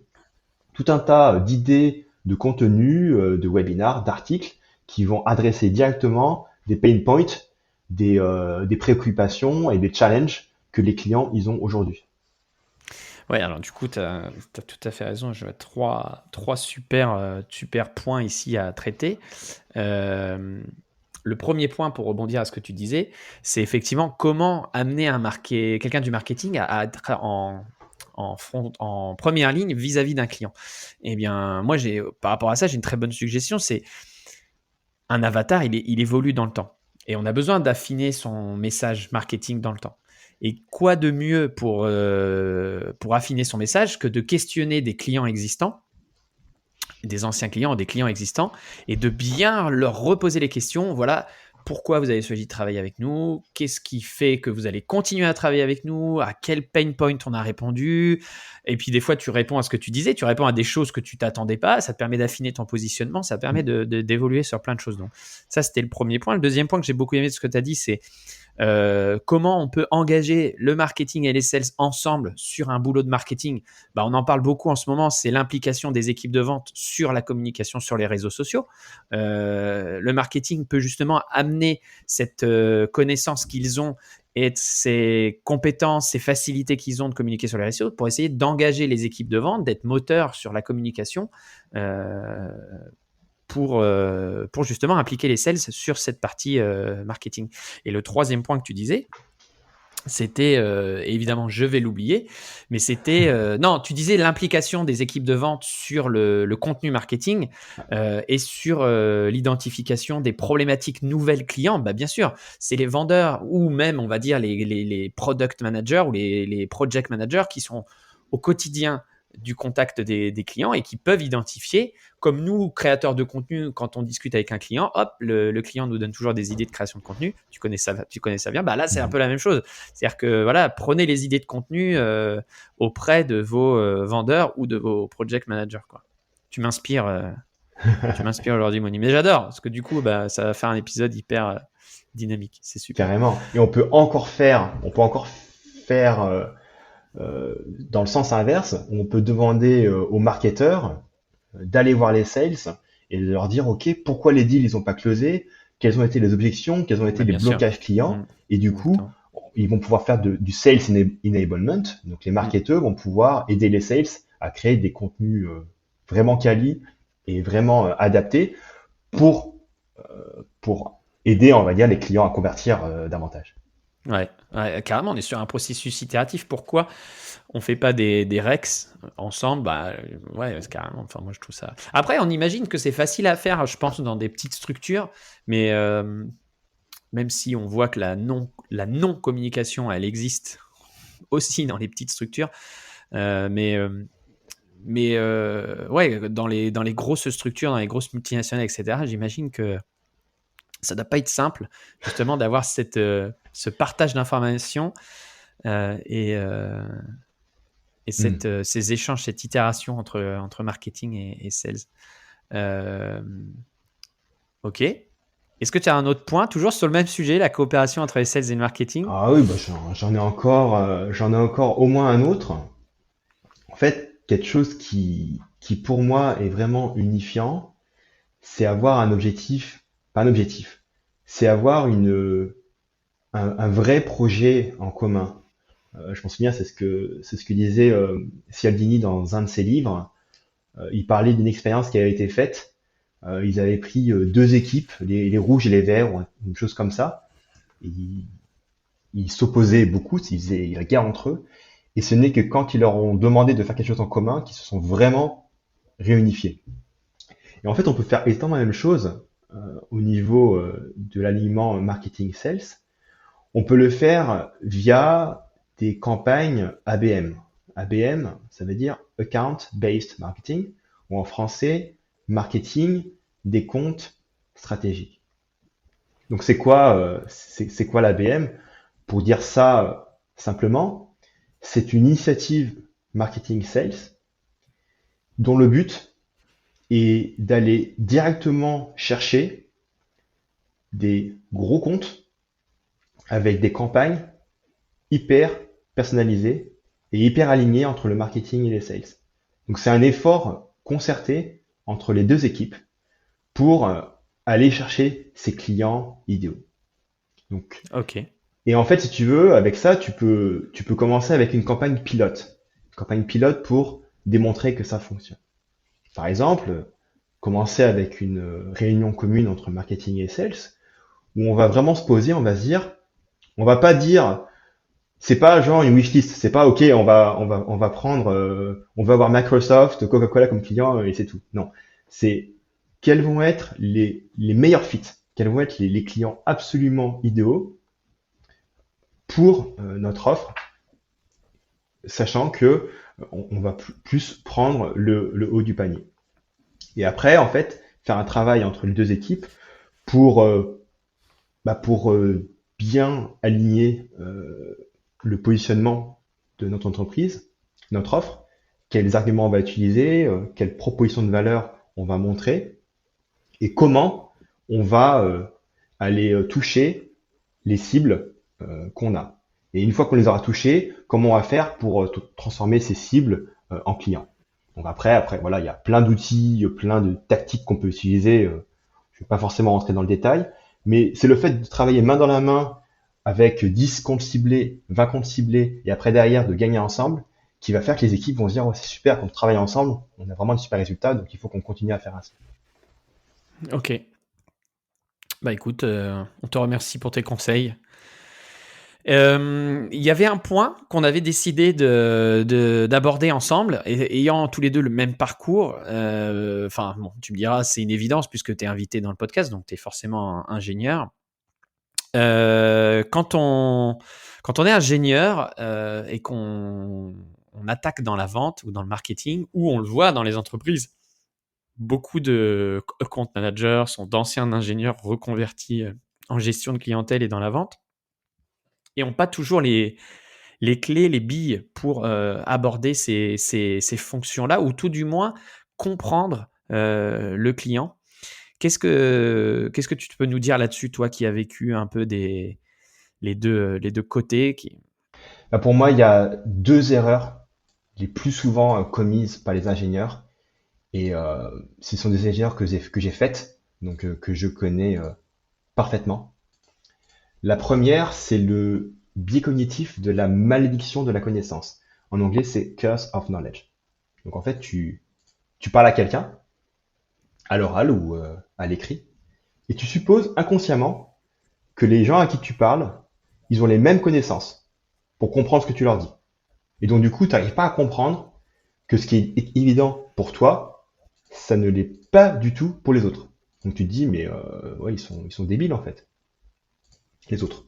tout un tas d'idées, de contenus, de webinars, d'articles qui vont adresser directement des pain points, des préoccupations et des challenges que les clients ils ont aujourd'hui. Ouais, alors du coup, tu as tout à fait raison. Je vois trois super points ici à traiter. Le premier point, pour rebondir à ce que tu disais, c'est effectivement comment amener quelqu'un du marketing à être en première ligne vis-à-vis d'un client. Eh bien, moi, par rapport à ça, j'ai une très bonne suggestion. C'est un avatar, il évolue dans le temps. Et on a besoin d'affiner son message marketing dans le temps. Et quoi de mieux pour affiner son message que de questionner des clients existants, des anciens clients ou des clients existants, et de bien leur reposer les questions. Voilà, pourquoi vous avez choisi de travailler avec nous? Qu'est-ce qui fait que vous allez continuer à travailler avec nous? À quel pain point on a répondu? Et puis des fois, tu réponds à ce que tu disais, tu réponds à des choses que tu t'attendais pas. Ça te permet d'affiner ton positionnement, ça permet d'évoluer sur plein de choses. Donc ça, c'était le premier point. Le deuxième point que j'ai beaucoup aimé de ce que tu as dit, c'est comment on peut engager le marketing et les sales ensemble sur un boulot de marketing. On en parle beaucoup en ce moment, c'est l'implication des équipes de vente sur la communication sur les réseaux sociaux. Le marketing peut justement amener cette connaissance qu'ils ont et ces compétences, ces facilités qu'ils ont de communiquer sur les réseaux pour essayer d'engager les équipes de vente, d'être moteur sur la communication pour justement impliquer les sales sur cette partie marketing. Et le troisième point que tu disais, c'était évidemment, je vais l'oublier, mais c'était non, tu disais l'implication des équipes de vente sur le contenu marketing et sur l'identification des problématiques nouvelles clients. Bien sûr, c'est les vendeurs ou même, on va dire, les product managers ou les project managers qui sont au quotidien du contact des clients et qui peuvent identifier, comme nous, créateurs de contenu, quand on discute avec un client, hop, le client nous donne toujours des idées de création de contenu. Tu connais ça bien. Là, c'est un peu la même chose. C'est-à-dire que voilà, prenez les idées de contenu auprès de vos vendeurs ou de vos project managers, quoi. Tu m'inspires aujourd'hui, Moni. Mais j'adore, parce que du coup, ça va faire un épisode hyper dynamique. C'est super. Carrément. Et on peut encore faire dans le sens inverse. On peut demander aux marketeurs d'aller voir les sales et de leur dire, OK, pourquoi les deals ils ont pas closé, quelles ont été les objections, quels ont été les Bien sûr. blocages clients, et du coup, ils vont pouvoir faire du sales enablement. Donc les marketeurs vont pouvoir aider les sales à créer des contenus vraiment quali et vraiment adaptés pour pour aider, on va dire, les clients à convertir davantage. Ouais, carrément, on est sur un processus itératif. Pourquoi on fait pas des Rex ensemble? Ouais, c'est carrément. Enfin, moi, je trouve ça. Après, on imagine que c'est facile à faire, je pense, dans des petites structures, mais même si on voit que la non-communication, elle existe aussi dans les petites structures, mais ouais, dans les grosses structures, dans les grosses multinationales, etc., j'imagine que ça ne doit pas être simple, justement, d'avoir ce partage d'informations et ces échanges, cette itération entre marketing et sales. Ok. Est-ce que tu as un autre point, toujours sur le même sujet, la coopération entre les sales et le marketing? Ah oui, j'en ai encore au moins un autre. En fait, quelque chose qui pour moi est vraiment unifiant, c'est avoir un objectif, pas un objectif, c'est avoir un vrai projet en commun. Je m'en souviens, c'est ce que disait Cialdini dans un de ses livres. Il parlait d'une expérience qui avait été faite. Ils avaient pris deux équipes, les rouges et les verts, ou une chose comme ça. Et ils s'opposaient beaucoup, ils faisaient la guerre entre eux. Et ce n'est que quand ils leur ont demandé de faire quelque chose en commun qu'ils se sont vraiment réunifiés. Et en fait, on peut faire exactement la même chose au niveau de l'alignement marketing sales. On peut le faire via des campagnes ABM. ABM, ça veut dire Account Based Marketing, ou en français, marketing des comptes stratégiques. Donc c'est quoi l'ABM? Pour dire ça simplement, c'est une initiative marketing sales dont le but est d'aller directement chercher des gros comptes avec des campagnes hyper personnalisées et hyper alignées entre le marketing et les sales. Donc c'est un effort concerté entre les deux équipes pour aller chercher ses clients idéaux. Donc, Ok. et en fait, si tu veux, avec ça, tu peux commencer avec une campagne pilote. Une campagne pilote pour démontrer que ça fonctionne. Par exemple, commencer avec une réunion commune entre marketing et sales, où on va vraiment se poser, on va se dire, on va pas dire, c'est pas genre une wishlist, c'est pas ok, on va prendre, on va avoir Microsoft, Coca-Cola comme client et c'est tout. Non, c'est quels vont être les meilleurs fits, quels vont être les clients absolument idéaux pour notre offre, sachant que on va plus prendre le haut du panier. Et après, en fait, faire un travail entre les deux équipes pour pour bien aligner le positionnement de notre entreprise, notre offre, quels arguments on va utiliser, quelles propositions de valeur on va montrer et comment on va aller toucher les cibles qu'on a. Et une fois qu'on les aura touchées, comment on va faire pour transformer ces cibles en clients. Donc après, voilà, il y a plein d'outils, plein de tactiques qu'on peut utiliser. Je ne vais pas forcément rentrer dans le détail, mais c'est le fait de travailler main dans la main avec 10 comptes ciblés, 20 comptes ciblés, et après derrière de gagner ensemble, qui va faire que les équipes vont se dire, oh, c'est super, quand on travaille ensemble, on a vraiment de super résultats, donc il faut qu'on continue à faire ça. Ok. Bah écoute, on te remercie pour tes conseils. Il y avait un point qu'on avait décidé d'aborder ensemble, ayant tous les deux le même parcours. Enfin, bon, tu me diras, c'est une évidence puisque tu es invité dans le podcast, donc tu es forcément un ingénieur. Quand on est ingénieur et qu'on attaque dans la vente ou dans le marketing, ou on le voit dans les entreprises, beaucoup de account managers sont d'anciens ingénieurs reconvertis en gestion de clientèle et dans la vente, et n'ont pas toujours les clés, les billes pour aborder ces fonctions-là, ou tout du moins comprendre le client. Qu'est-ce que tu peux nous dire là-dessus, toi qui as vécu un peu les deux côtés Bah, pour moi, il y a deux erreurs les plus souvent commises par les ingénieurs, et ce sont des ingénieurs que j'ai faites, donc que je connais parfaitement. La première, c'est le biais cognitif de la malédiction de la connaissance. En anglais, c'est curse of knowledge. Donc en fait, tu parles à quelqu'un, à l'oral ou à l'écrit, et tu supposes inconsciemment que les gens à qui tu parles, ils ont les mêmes connaissances pour comprendre ce que tu leur dis. Et donc du coup, tu n'arrives pas à comprendre que ce qui est évident pour toi, ça ne l'est pas du tout pour les autres. Donc tu te dis, mais ouais, ils sont débiles en fait, les autres.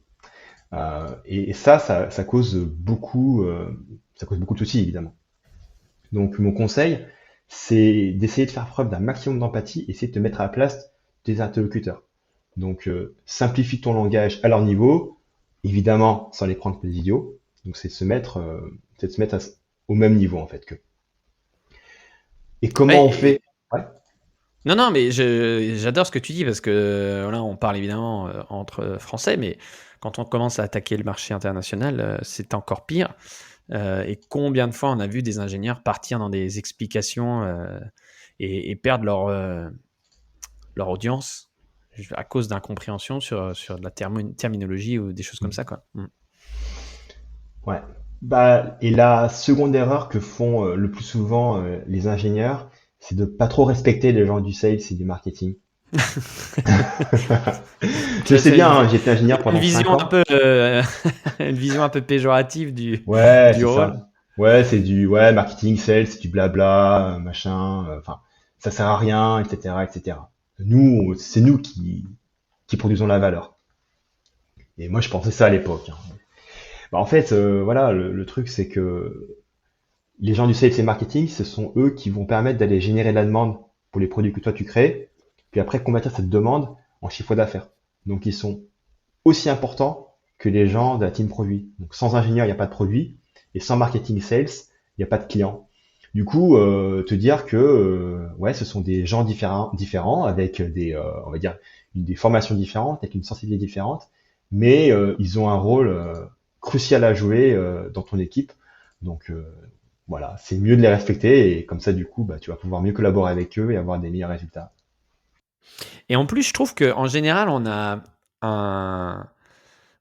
Et ça ça cause beaucoup de soucis évidemment. Donc mon conseil, c'est d'essayer de faire preuve d'un maximum d'empathie, essayer de te mettre à la place des interlocuteurs. Donc simplifie ton langage à leur niveau, évidemment sans les prendre pour des idiots. Donc c'est de se mettre au même niveau en fait que. Et comment on fait? Ouais. Non, non, mais j'adore ce que tu dis parce que là, on parle évidemment entre Français, mais quand on commence à attaquer le marché international, c'est encore pire. Et combien de fois on a vu des ingénieurs partir dans des explications et perdre leur audience à cause d'incompréhension sur de la terminologie ou des choses comme ça, quoi. Ouais. Et la seconde erreur que font le plus souvent les ingénieurs, c'est de pas trop respecter les gens du sales et du marketing. Je Tu sais as bien, hein, j'ai été ingénieur une pendant 5 vision un ans. peu, une vision un peu péjorative Ouais, du c'est rôle. ça. Ouais, c'est du marketing, sales, c'est du blabla, machin. Enfin, ça sert à rien, etc., etc. C'est nous qui produisons la valeur. Et moi, je pensais ça à l'époque, hein. En fait, voilà, le truc, c'est que les gens du sales et marketing, ce sont eux qui vont permettre d'aller générer de la demande pour les produits que toi tu crées, puis après convertir cette demande en chiffre d'affaires. Donc, ils sont aussi importants que les gens de la team produit. Donc, sans ingénieur, il n'y a pas de produit, et sans marketing sales, il n'y a pas de client. Du coup, te dire que ouais, ce sont des gens différents avec on va dire, des formations différentes, avec une sensibilité différente, mais ils ont un rôle crucial à jouer dans ton équipe. Donc voilà, c'est mieux de les respecter et comme ça, du coup, bah, tu vas pouvoir mieux collaborer avec eux et avoir des meilleurs résultats. Et en plus, je trouve qu'en général, un,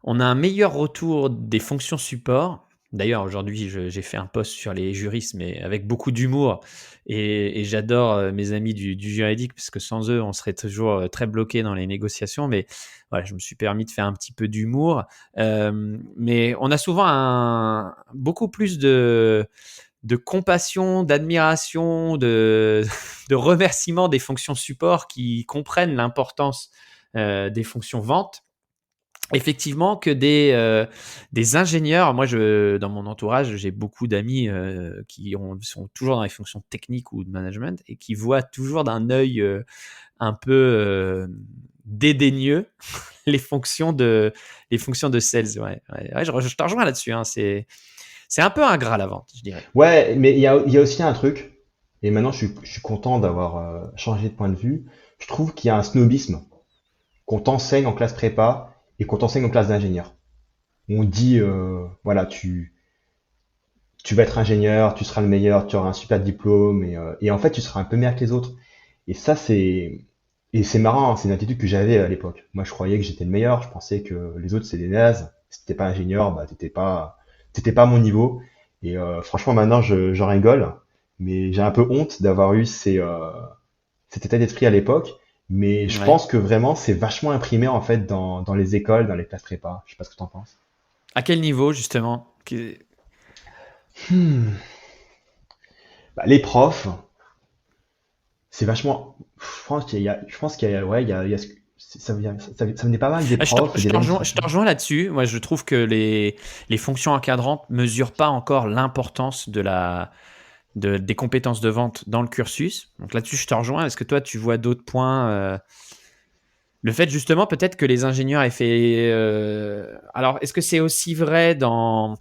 on a un meilleur retour des fonctions support. D'ailleurs, aujourd'hui, j'ai fait un post sur les juristes, mais avec beaucoup d'humour. Et j'adore mes amis du juridique, parce que sans eux, on serait toujours très bloqué dans les négociations. Mais voilà, je me suis permis de faire un petit peu d'humour. Mais on a souvent beaucoup plus de compassion, d'admiration, de remerciement des fonctions support qui comprennent l'importance des fonctions vente. Effectivement, que des ingénieurs. Moi, dans mon entourage, j'ai beaucoup d'amis sont toujours dans les fonctions techniques ou de management et qui voient toujours d'un œil un peu dédaigneux les fonctions de sales. Ouais, ouais, ouais, je te rejoins là-dessus. Hein, c'est un peu ingrat la vente, je dirais. Ouais, mais il y a aussi un truc, et maintenant je suis content d'avoir changé de point de vue. Je trouve qu'il y a un snobisme qu'on t'enseigne en classe prépa et qu'on t'enseigne en classe d'ingénieur. On dit, voilà, tu vas être ingénieur, tu seras le meilleur, tu auras un super diplôme, et en fait, tu seras un peu meilleur que les autres. Et ça, et c'est marrant, hein, c'est une attitude que j'avais à l'époque. Moi, je croyais que j'étais le meilleur, je pensais que les autres, c'est des nazes. Si t'étais pas ingénieur, bah, t'étais pas à mon niveau. Et franchement, maintenant, j'en rigole, mais j'ai un peu honte d'avoir eu cet état d'esprit à l'époque. Mais je Ouais. pense que vraiment, c'est vachement imprimé, en fait, dans les écoles, dans les classes prépa. Je sais pas ce que t'en penses. À quel niveau, justement? Hmm. Bah, les profs, c'est vachement. Je pense qu'il y a, ouais, ça venait pas mal des profs et Je des te rejoins, je te administrations. rejoins là-dessus. Moi, je trouve que les fonctions encadrantes mesurent pas encore l'importance des compétences de vente dans le cursus. Donc là-dessus, je te rejoins. Est-ce que toi, tu vois d'autres points le fait justement peut-être que les ingénieurs aient fait. Alors, est-ce que c'est aussi vrai dans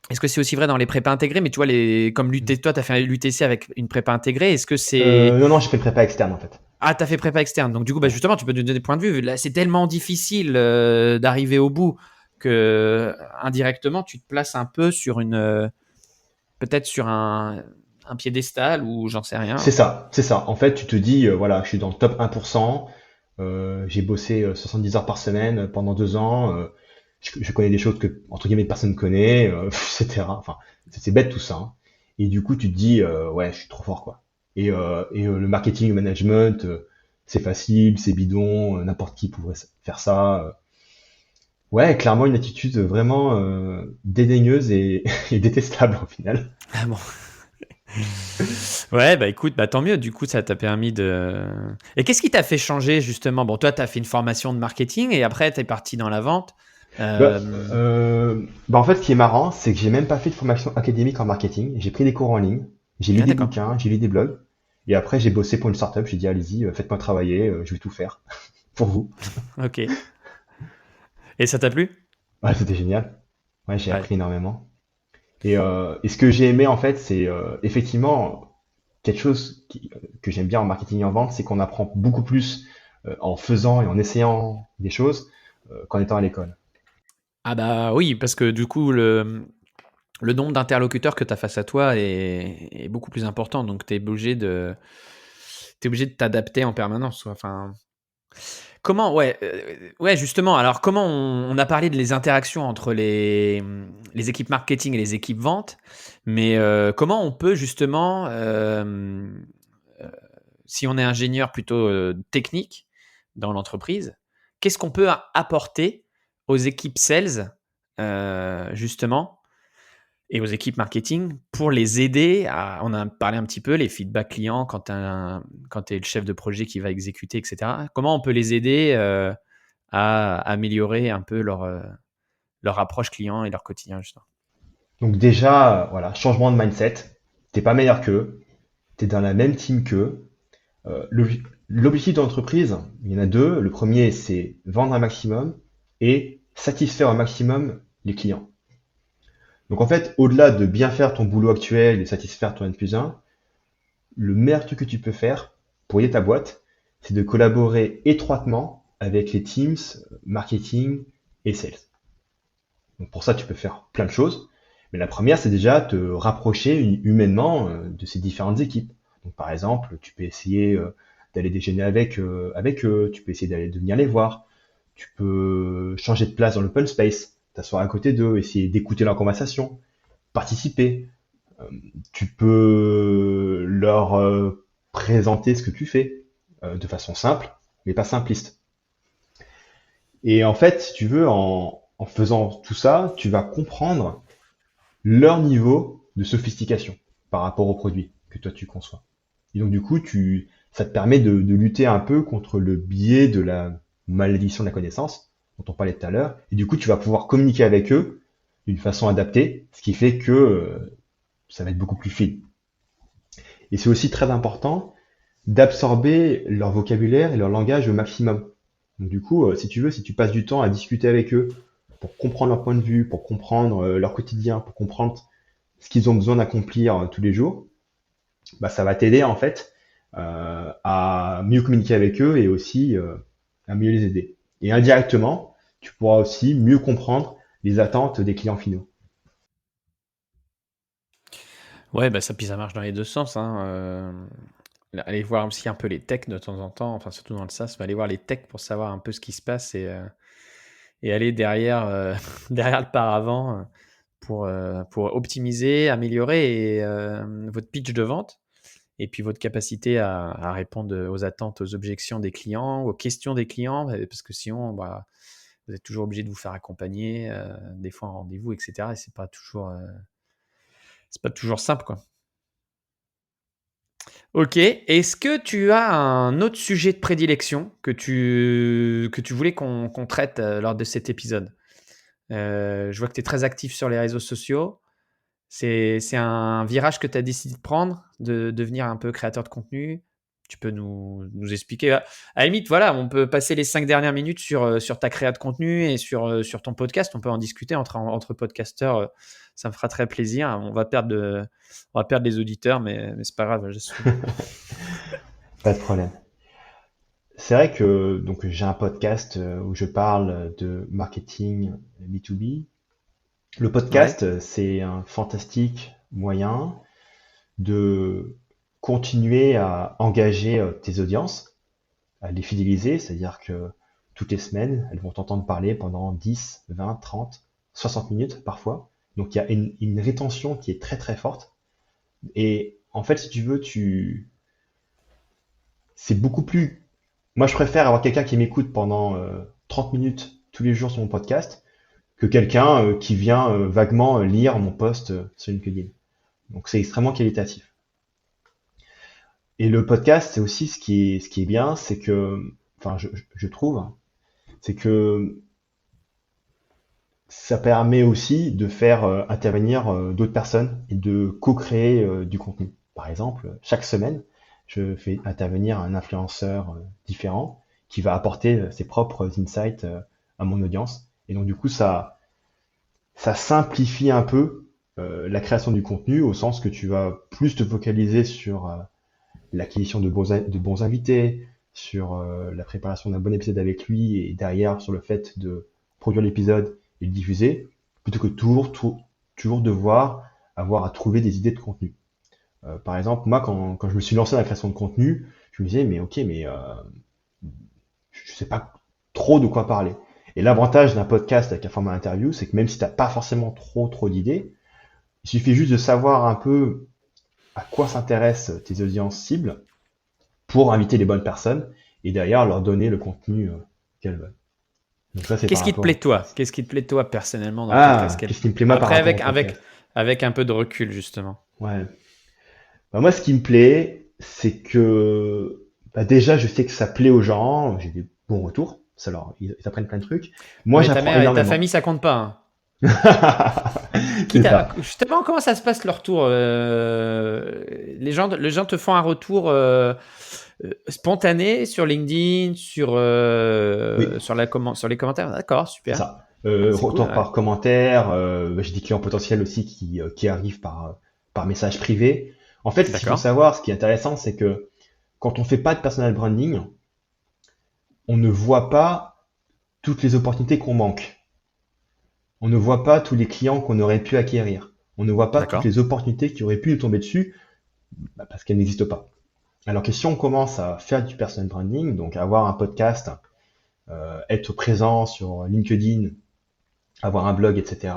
les prépas intégrés? Mais tu vois, comme toi, tu as fait l'UTC avec une prépa intégrée. Est-ce que c'est. Non, non, j'ai fait le prépa externe en fait. Ah, tu as fait prépa externe. Donc, du coup, bah, Ouais. justement, tu peux nous donner des points de vue. Là, c'est tellement difficile d'arriver au bout que indirectement, tu te places un peu peut-être sur un piédestal ou j'en sais C'est rien. ça, c'est ça. En fait, tu te dis, voilà, je suis dans le top 1%, j'ai bossé 70 heures par semaine pendant 2 ans, je connais des choses que, entre guillemets, personne ne connaît, etc. Enfin, c'est bête tout ça, hein. Et du coup, tu te dis, ouais, je suis trop fort, quoi. Le marketing, le management, c'est facile, c'est bidon, n'importe qui pourrait faire ça. Ouais, clairement une attitude vraiment dédaigneuse et, et détestable au final. Ah bon. Ouais, bah écoute, bah tant mieux. Du coup, ça t'a permis de. Et qu'est-ce qui t'a fait changer justement? Bon, toi, t'as fait une formation de marketing et après, t'es parti dans la vente. Bah, Euh, en fait, ce qui est marrant, c'est que j'ai même pas fait de formation académique en marketing. J'ai pris des cours en ligne, j'ai lu Ah, des d'accord. bouquins, j'ai lu des blogs, et après j'ai bossé pour une startup. J'ai dit allez-y, faites-moi travailler, je vais tout faire pour vous. Ok. Et ça t'a plu? Ouais, c'était génial. Ouais, j'ai Ouais. appris énormément. Et ce que j'ai aimé en fait, c'est effectivement quelque chose que j'aime bien en marketing et en vente, c'est qu'on apprend beaucoup plus en faisant et en essayant des choses qu'en étant à l'école. Ah bah oui, parce que du coup, le nombre d'interlocuteurs que tu as face à toi est beaucoup plus important. Donc, t'es obligé de t'adapter en permanence, quoi. Enfin, Comment ouais, justement, alors comment on a parlé de les interactions entre les équipes marketing et les équipes vente, mais comment on peut justement, si on est ingénieur plutôt, technique dans l'entreprise, qu'est-ce qu'on peut apporter aux équipes sales, justement et aux équipes marketing pour les aider à on a parlé un petit peu, les feedbacks clients quand tu es le chef de projet qui va exécuter et cetera. Comment on peut les aider, à améliorer un peu leur approche client et leur quotidien justement? Donc déjà, voilà, changement de mindset. T'es pas meilleur qu'eux, t'es dans la même team qu'eux. L'objectif de l'entreprise, il y en a deux. Le premier, c'est vendre un maximum et satisfaire au maximum les clients. Donc en fait, au-delà de bien faire ton boulot actuel et satisfaire ton N+1, le meilleur truc que tu peux faire pour aider ta boîte, c'est de collaborer étroitement avec les teams marketing et sales. Donc pour ça, tu peux faire plein de choses. Mais la première, c'est déjà te rapprocher humainement de ces différentes équipes. Donc par exemple, tu peux essayer d'aller déjeuner avec eux, tu peux essayer de venir les voir, tu peux changer de place dans l'open space, t'asseoir à côté d'eux, essayer d'écouter leur conversation, participer. Euh, Tu peux leur présenter ce que tu fais de façon simple, mais pas simpliste. Et en fait, si tu veux, en faisant tout ça, tu vas comprendre leur niveau de sophistication par rapport au produit que toi tu conçois. Et donc du coup, ça te permet de lutter un peu contre le biais de la malédiction de la connaissance dont on parlait tout à l'heure. Et du coup, tu vas pouvoir communiquer avec eux d'une façon adaptée, ce qui fait que ça va être beaucoup plus fluide. Et c'est aussi très important d'absorber leur vocabulaire et leur langage au maximum. Donc du coup, si tu veux, si tu passes du temps à discuter avec eux pour comprendre leur point de vue, pour comprendre leur quotidien, pour comprendre ce qu'ils ont besoin d'accomplir tous les jours, bah, ça va t'aider en fait à mieux communiquer avec eux et aussi à mieux les aider. Et indirectement, tu pourras aussi mieux comprendre les attentes des clients finaux. Ouais, bah, ça puis ça marche dans les 2 sens, hein, aller voir aussi un peu les techs de temps en temps, enfin surtout dans le SaaS, mais aller voir les techs pour savoir un peu ce qui se passe et aller derrière, derrière le paravent, pour optimiser, améliorer et votre pitch de vente et puis votre capacité à répondre, aux attentes, aux objections des clients, aux questions des clients, parce que sinon, bah, vous êtes toujours obligé de vous faire accompagner, des fois en rendez-vous et cetera et c'est pas toujours simple, quoi. OK. Est-ce que tu as un autre sujet de prédilection que tu voulais qu'on traite, lors de cet épisode? Je vois que tu es très actif sur les réseaux sociaux. C'est un virage que tu as décidé de prendre, de devenir un peu créateur de contenu? Tu peux nous expliquer? À la limite, voilà, on peut passer les 5 dernières minutes sur ta créa de contenu et sur ton podcast. On peut en discuter entre podcasteurs, ça me fera très plaisir. On va perdre les auditeurs, mais c'est pas grave, j'assume. Pas de problème. C'est vrai que donc j'ai un podcast où je parle de marketing B2B. Le Ouais. podcast, c'est un fantastique moyen de continuer à engager tes audiences, à les fidéliser, c'est-à-dire que toutes les semaines, elles vont t'entendre parler pendant 10, 20, 30, 60 minutes parfois. Donc il y a une rétention qui est très très forte. Et en fait, si tu veux, c'est beaucoup plus. Moi, je préfère avoir quelqu'un qui m'écoute pendant 30 minutes tous les jours sur mon podcast que quelqu'un qui vient vaguement lire mon post sur LinkedIn. Donc c'est extrêmement qualitatif. Et le podcast, c'est aussi ce qui est bien, c'est que, enfin, je trouve, c'est que ça permet aussi de faire intervenir d'autres personnes et de co-créer du contenu. Par exemple, chaque semaine, je fais intervenir un influenceur différent qui va apporter ses propres insights à mon audience. Et donc du coup, ça simplifie un peu la création du contenu au sens que tu vas plus te focaliser sur l'acquisition de bons invités, sur la préparation d'un bon épisode avec lui et derrière sur le fait de produire l'épisode et le diffuser, plutôt que toujours devoir avoir à trouver des idées de contenu. Par exemple, moi, quand je me suis lancé dans la création de contenu, je me disais, mais ok, mais je sais pas trop de quoi parler. Et l'avantage d'un podcast avec un format interview, c'est que même si t'as pas forcément trop d'idées, il suffit juste de savoir un peu à quoi s'intéressent tes audiences cibles pour inviter les bonnes personnes et derrière leur donner le contenu qu'elles veulent. Donc ça, c'est par Qu'est-ce qui te rapport. plaît toi? Qu'est-ce qui te plaît toi personnellement dans le podcast? Ah, qu'est-ce qui me plaît moi par Après, rapport au podcast? avec un peu de recul, justement. Ouais. Bah, moi, ce qui me plaît, c'est que bah, déjà, je sais que ça plaît aux gens, j'ai des bons retours, ils apprennent plein de trucs. Moi, Ouais, ta j'apprends mère et ta énormément. famille, ça compte pas, hein. C'est ça. Justement, comment ça se passe le retour? Les gens te font un retour spontané sur LinkedIn, Oui, sur les commentaires. D'accord, c'est super. ça. C'est cool, Retour ouais. par commentaire, j'ai des clients potentiels aussi qui arrivent par message privé. En fait, ce qu'il faut D'accord. savoir, ce qui est intéressant, c'est que quand on fait pas de personal branding, on ne voit pas toutes les opportunités qu'on manque. On ne voit pas tous les clients qu'on aurait pu acquérir. On ne voit pas toutes D'accord. les opportunités qui auraient pu nous tomber dessus parce qu'elles n'existent pas. Alors que si on commence à faire du personal branding, donc avoir un podcast, être présent sur LinkedIn, avoir un blog, etc.,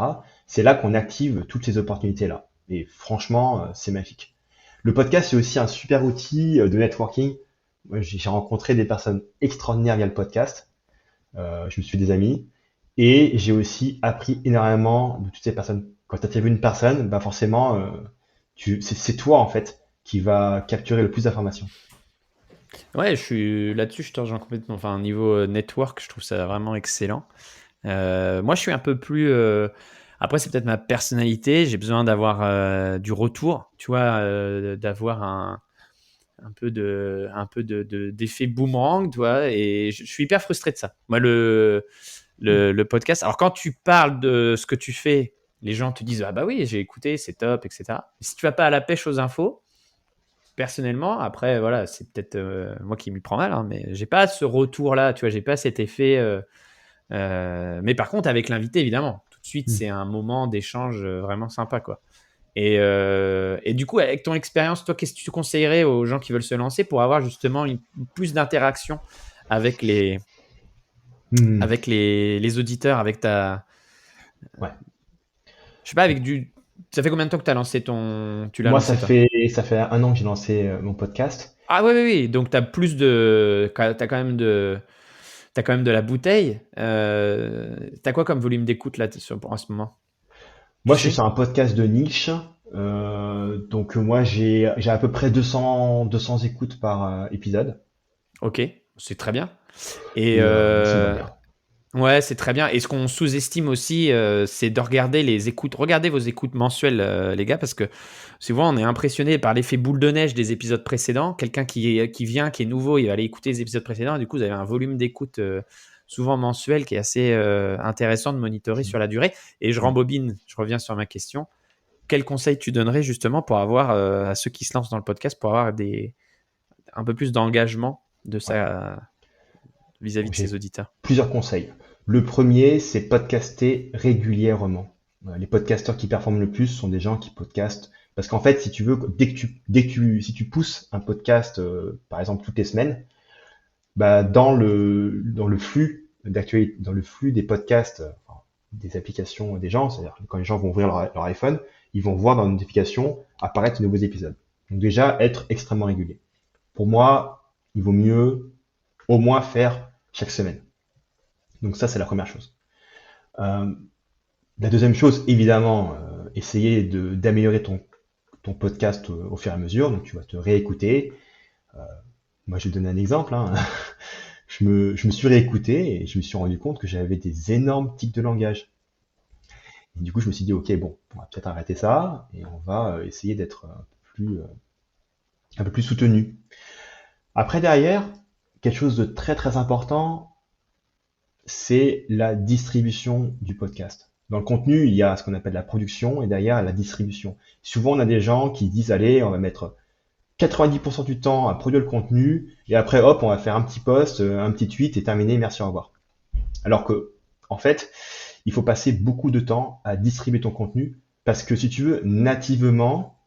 c'est là qu'on active toutes ces opportunités-là. Et franchement, c'est magique. Le podcast, c'est aussi un super outil de networking. Moi, j'ai rencontré des personnes extraordinaires via le podcast. Je me suis fait des amis. Et j'ai aussi appris énormément de toutes ces personnes. Quand tu as vu une personne, bah forcément, c'est toi en fait qui va capturer le plus d'informations. Ouais, je suis là-dessus, je te rejoins complètement. Enfin, niveau network, je trouve ça vraiment excellent. Moi, je suis un peu plus. Après, c'est peut-être ma personnalité. J'ai besoin d'avoir du retour, tu vois, d'avoir d'effet boomerang, tu vois. Et je suis hyper frustré de ça. Moi, le podcast. Alors, quand tu parles de ce que tu fais, les gens te disent ah bah oui, j'ai écouté, c'est top, etc. Mais si tu vas pas à la pêche aux infos, personnellement, après, voilà, c'est peut-être moi qui m'y prends mal, hein, mais j'ai pas ce retour-là, tu vois, j'ai pas cet effet. Mais par contre, avec l'invité, évidemment, tout de suite, Hmm. c'est un moment d'échange vraiment sympa, quoi. Et du coup, avec ton expérience, toi, qu'est-ce que tu conseillerais aux gens qui veulent se lancer pour avoir justement plus d'interaction avec Hmm. les auditeurs, avec ta, Ouais. je sais pas, avec du. Ça fait combien de temps que tu l'as Moi, lancé, toi? ça fait un an que j'ai lancé mon podcast. Ah oui, oui, oui. Donc, t'as quand même de la bouteille. T'as quoi comme volume d'écoute là en ce moment? Tu Moi, je suis sais? sur un podcast de niche. Donc moi, j'ai à peu près 200 écoutes par épisode. Ok, c'est très bien. Et Et ça me va bien. ouais, c'est très bien. Et ce qu'on sous-estime aussi, c'est de regarder les écoutes. Regardez vos écoutes mensuelles, les gars, parce que souvent on est impressionné par l'effet boule de neige des épisodes précédents. Quelqu'un qui vient, qui est nouveau, il va aller écouter les épisodes précédents. Et du coup, vous avez un volume d'écoute souvent mensuel qui est assez intéressant de monitorer sur la durée. Et je Hmm. rembobine, je reviens sur ma question. Quel conseil tu donnerais justement pour avoir, à ceux qui se lancent dans le podcast, pour avoir un peu plus d'engagement de Ouais. ça vis-à-vis Donc de ses j'ai auditeurs? plusieurs conseils. Le premier, c'est podcaster régulièrement. Les podcasteurs qui performent le plus sont des gens qui podcastent. Parce qu'en fait, si tu veux, si tu pousses un podcast, par exemple toutes les semaines, bah dans le flux d'actualité, dans le flux des podcasts, enfin, des applications des gens, c'est-à-dire quand les gens vont ouvrir leur iPhone, ils vont voir dans la notification apparaître de nouveaux épisodes. Donc déjà, être extrêmement régulier. Pour moi, il vaut mieux au moins faire chaque semaine. Donc ça, c'est la première chose. Euh, la deuxième chose, évidemment, essayer d'améliorer ton podcast au fur et à mesure. Donc tu vas te réécouter. Moi, je vais te donner un exemple. Hein. Je me suis réécouté et je me suis rendu compte que j'avais des énormes tics de langage. Et du coup, je me suis dit, ok, bon, on va peut-être arrêter ça et on va essayer d'être un peu plus soutenu. Après, derrière, quelque chose de très important, c'est la distribution du podcast. Dans le contenu, il y a ce qu'on appelle la production et derrière la distribution. Souvent, on a des gens qui disent, allez, on va mettre 90% du temps à produire le contenu et après, hop, on va faire un petit post, un petit tweet et terminé, merci, au revoir. Alors que, en fait, il faut passer beaucoup de temps à distribuer ton contenu parce que si tu veux, nativement,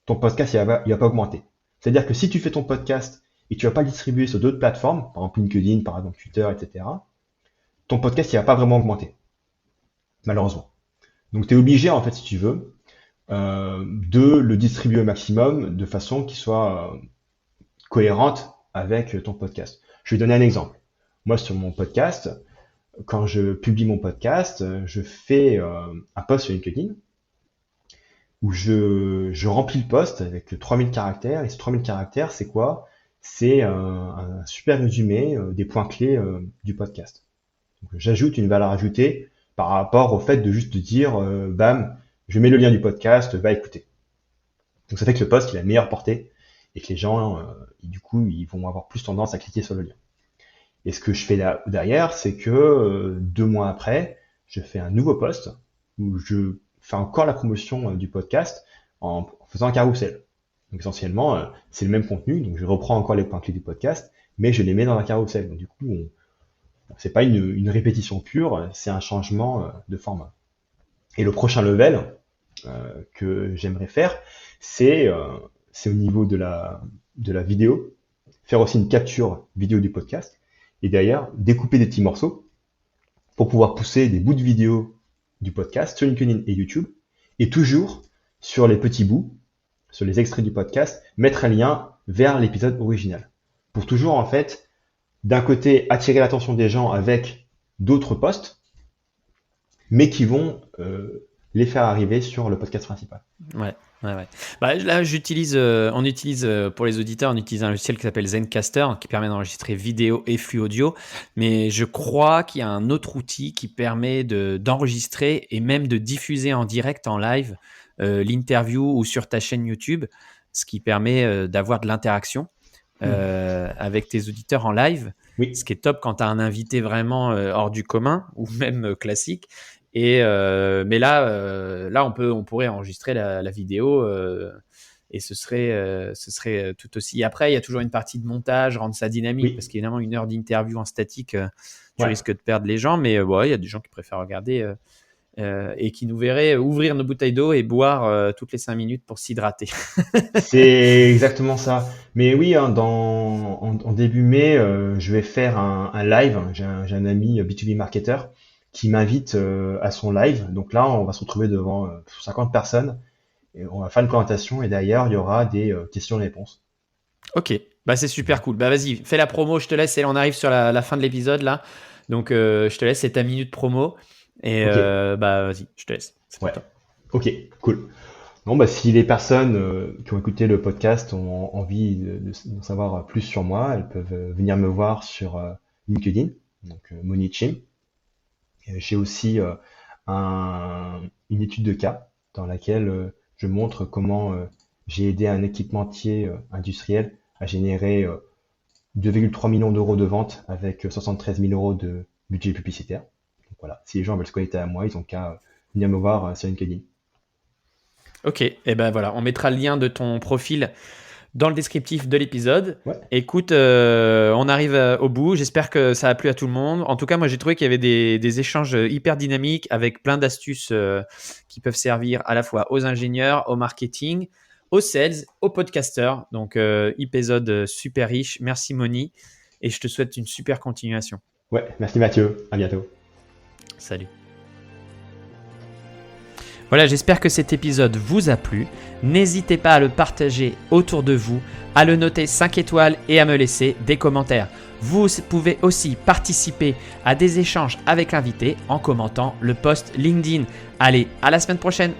ton podcast, il va pas augmenter. C'est-à-dire que si tu fais ton podcast et tu vas pas le distribuer sur d'autres plateformes, par exemple LinkedIn, par exemple Twitter, etc., ton podcast il va pas vraiment augmenter, malheureusement. Donc tu es obligé en fait, si tu veux, de le distribuer au maximum de façon qui soit cohérente avec ton podcast. Je vais donner un exemple. Moi sur mon podcast, quand je publie mon podcast, je fais un post sur LinkedIn où je remplis le post avec 3000 caractères. Et ces 3000 caractères, c'est quoi? C'est un super résumé des points clés du podcast. Donc, j'ajoute une valeur ajoutée par rapport au fait de juste dire, bam, je mets le lien du podcast, va écouter. Donc ça fait que le post il a une meilleure portée et que les gens, du coup, ils vont avoir plus tendance à cliquer sur le lien. Et ce que je fais derrière, c'est que 2 mois après, je fais un nouveau post où je fais encore la promotion du podcast en faisant un carrousel. Donc essentiellement, c'est le même contenu, donc je reprends encore les points clés du podcast, mais je les mets dans un carrousel. Donc du coup, c'est pas une répétition pure, c'est un changement de format. Et le prochain level que j'aimerais faire, c'est au niveau de la vidéo, faire aussi une capture vidéo du podcast, et d'ailleurs découper des petits morceaux pour pouvoir pousser des bouts de vidéo du podcast sur LinkedIn et YouTube, et toujours sur les petits bouts, sur les extraits du podcast, mettre un lien vers l'épisode original. Pour toujours en fait, d'un côté attirer l'attention des gens avec d'autres posts, mais qui vont les faire arriver sur le podcast principal. Ouais. Bah, là, on utilise pour les auditeurs, on utilise un logiciel qui s'appelle Zencastr qui permet d'enregistrer vidéo et flux audio. Mais je crois qu'il y a un autre outil qui permet d'enregistrer et même de diffuser en direct, en live, l'interview ou sur ta chaîne YouTube, ce qui permet d'avoir de l'interaction avec tes auditeurs en live. Oui. Ce qui est top quand tu as un invité vraiment hors du commun ou même classique. Et mais là, on pourrait enregistrer la vidéo et ce serait tout aussi. Après, il y a toujours une partie de montage, rendre ça dynamique, parce qu'évidemment, 1 heure d'interview en statique, tu risques de perdre les gens. Mais il y a des gens qui préfèrent regarder et qui nous verraient ouvrir nos bouteilles d'eau et boire toutes les 5 minutes pour s'hydrater. C'est exactement ça. Mais oui, hein, en début mai, je vais faire un live. J'ai un ami B2B marketer qui m'invite à son live. Donc là, on va se retrouver devant 50 personnes. Et on va faire une présentation et derrière, il y aura des questions-réponses. Ok, bah c'est super cool. Bah vas-y, fais la promo, je te laisse. Et on arrive sur la fin de l'épisode là. Donc je te laisse, c'est ta minute promo. Et Ok. bah vas-y, je te laisse. C'est Ouais. pour toi. Ok, cool. Bon, bah, si les personnes qui ont écouté le podcast ont envie d'en savoir plus sur moi, elles peuvent venir me voir sur LinkedIn, donc Moni Chim. J'ai aussi une étude de cas dans laquelle je montre comment j'ai aidé un équipementier industriel à générer 2,3 millions d'euros de ventes avec 73 000 euros de budget publicitaire. Donc voilà, si les gens veulent se connecter à moi, ils ont qu'à venir me voir sur LinkedIn. Ok, et ben voilà, on mettra le lien de ton profil dans le descriptif de l'épisode. Ouais. Écoute, on arrive au bout. J'espère que ça a plu à tout le monde. En tout cas, moi, j'ai trouvé qu'il y avait des échanges hyper dynamiques avec plein d'astuces qui peuvent servir à la fois aux ingénieurs, au marketing, aux sales, aux podcasters. Donc, épisode super riche. Merci, Moni. Et je te souhaite une super continuation. Ouais, merci Mathieu. À bientôt. Salut. Voilà, j'espère que cet épisode vous a plu. N'hésitez pas à le partager autour de vous, à le noter 5 étoiles et à me laisser des commentaires. Vous pouvez aussi participer à des échanges avec l'invité en commentant le post LinkedIn. Allez, à la semaine prochaine.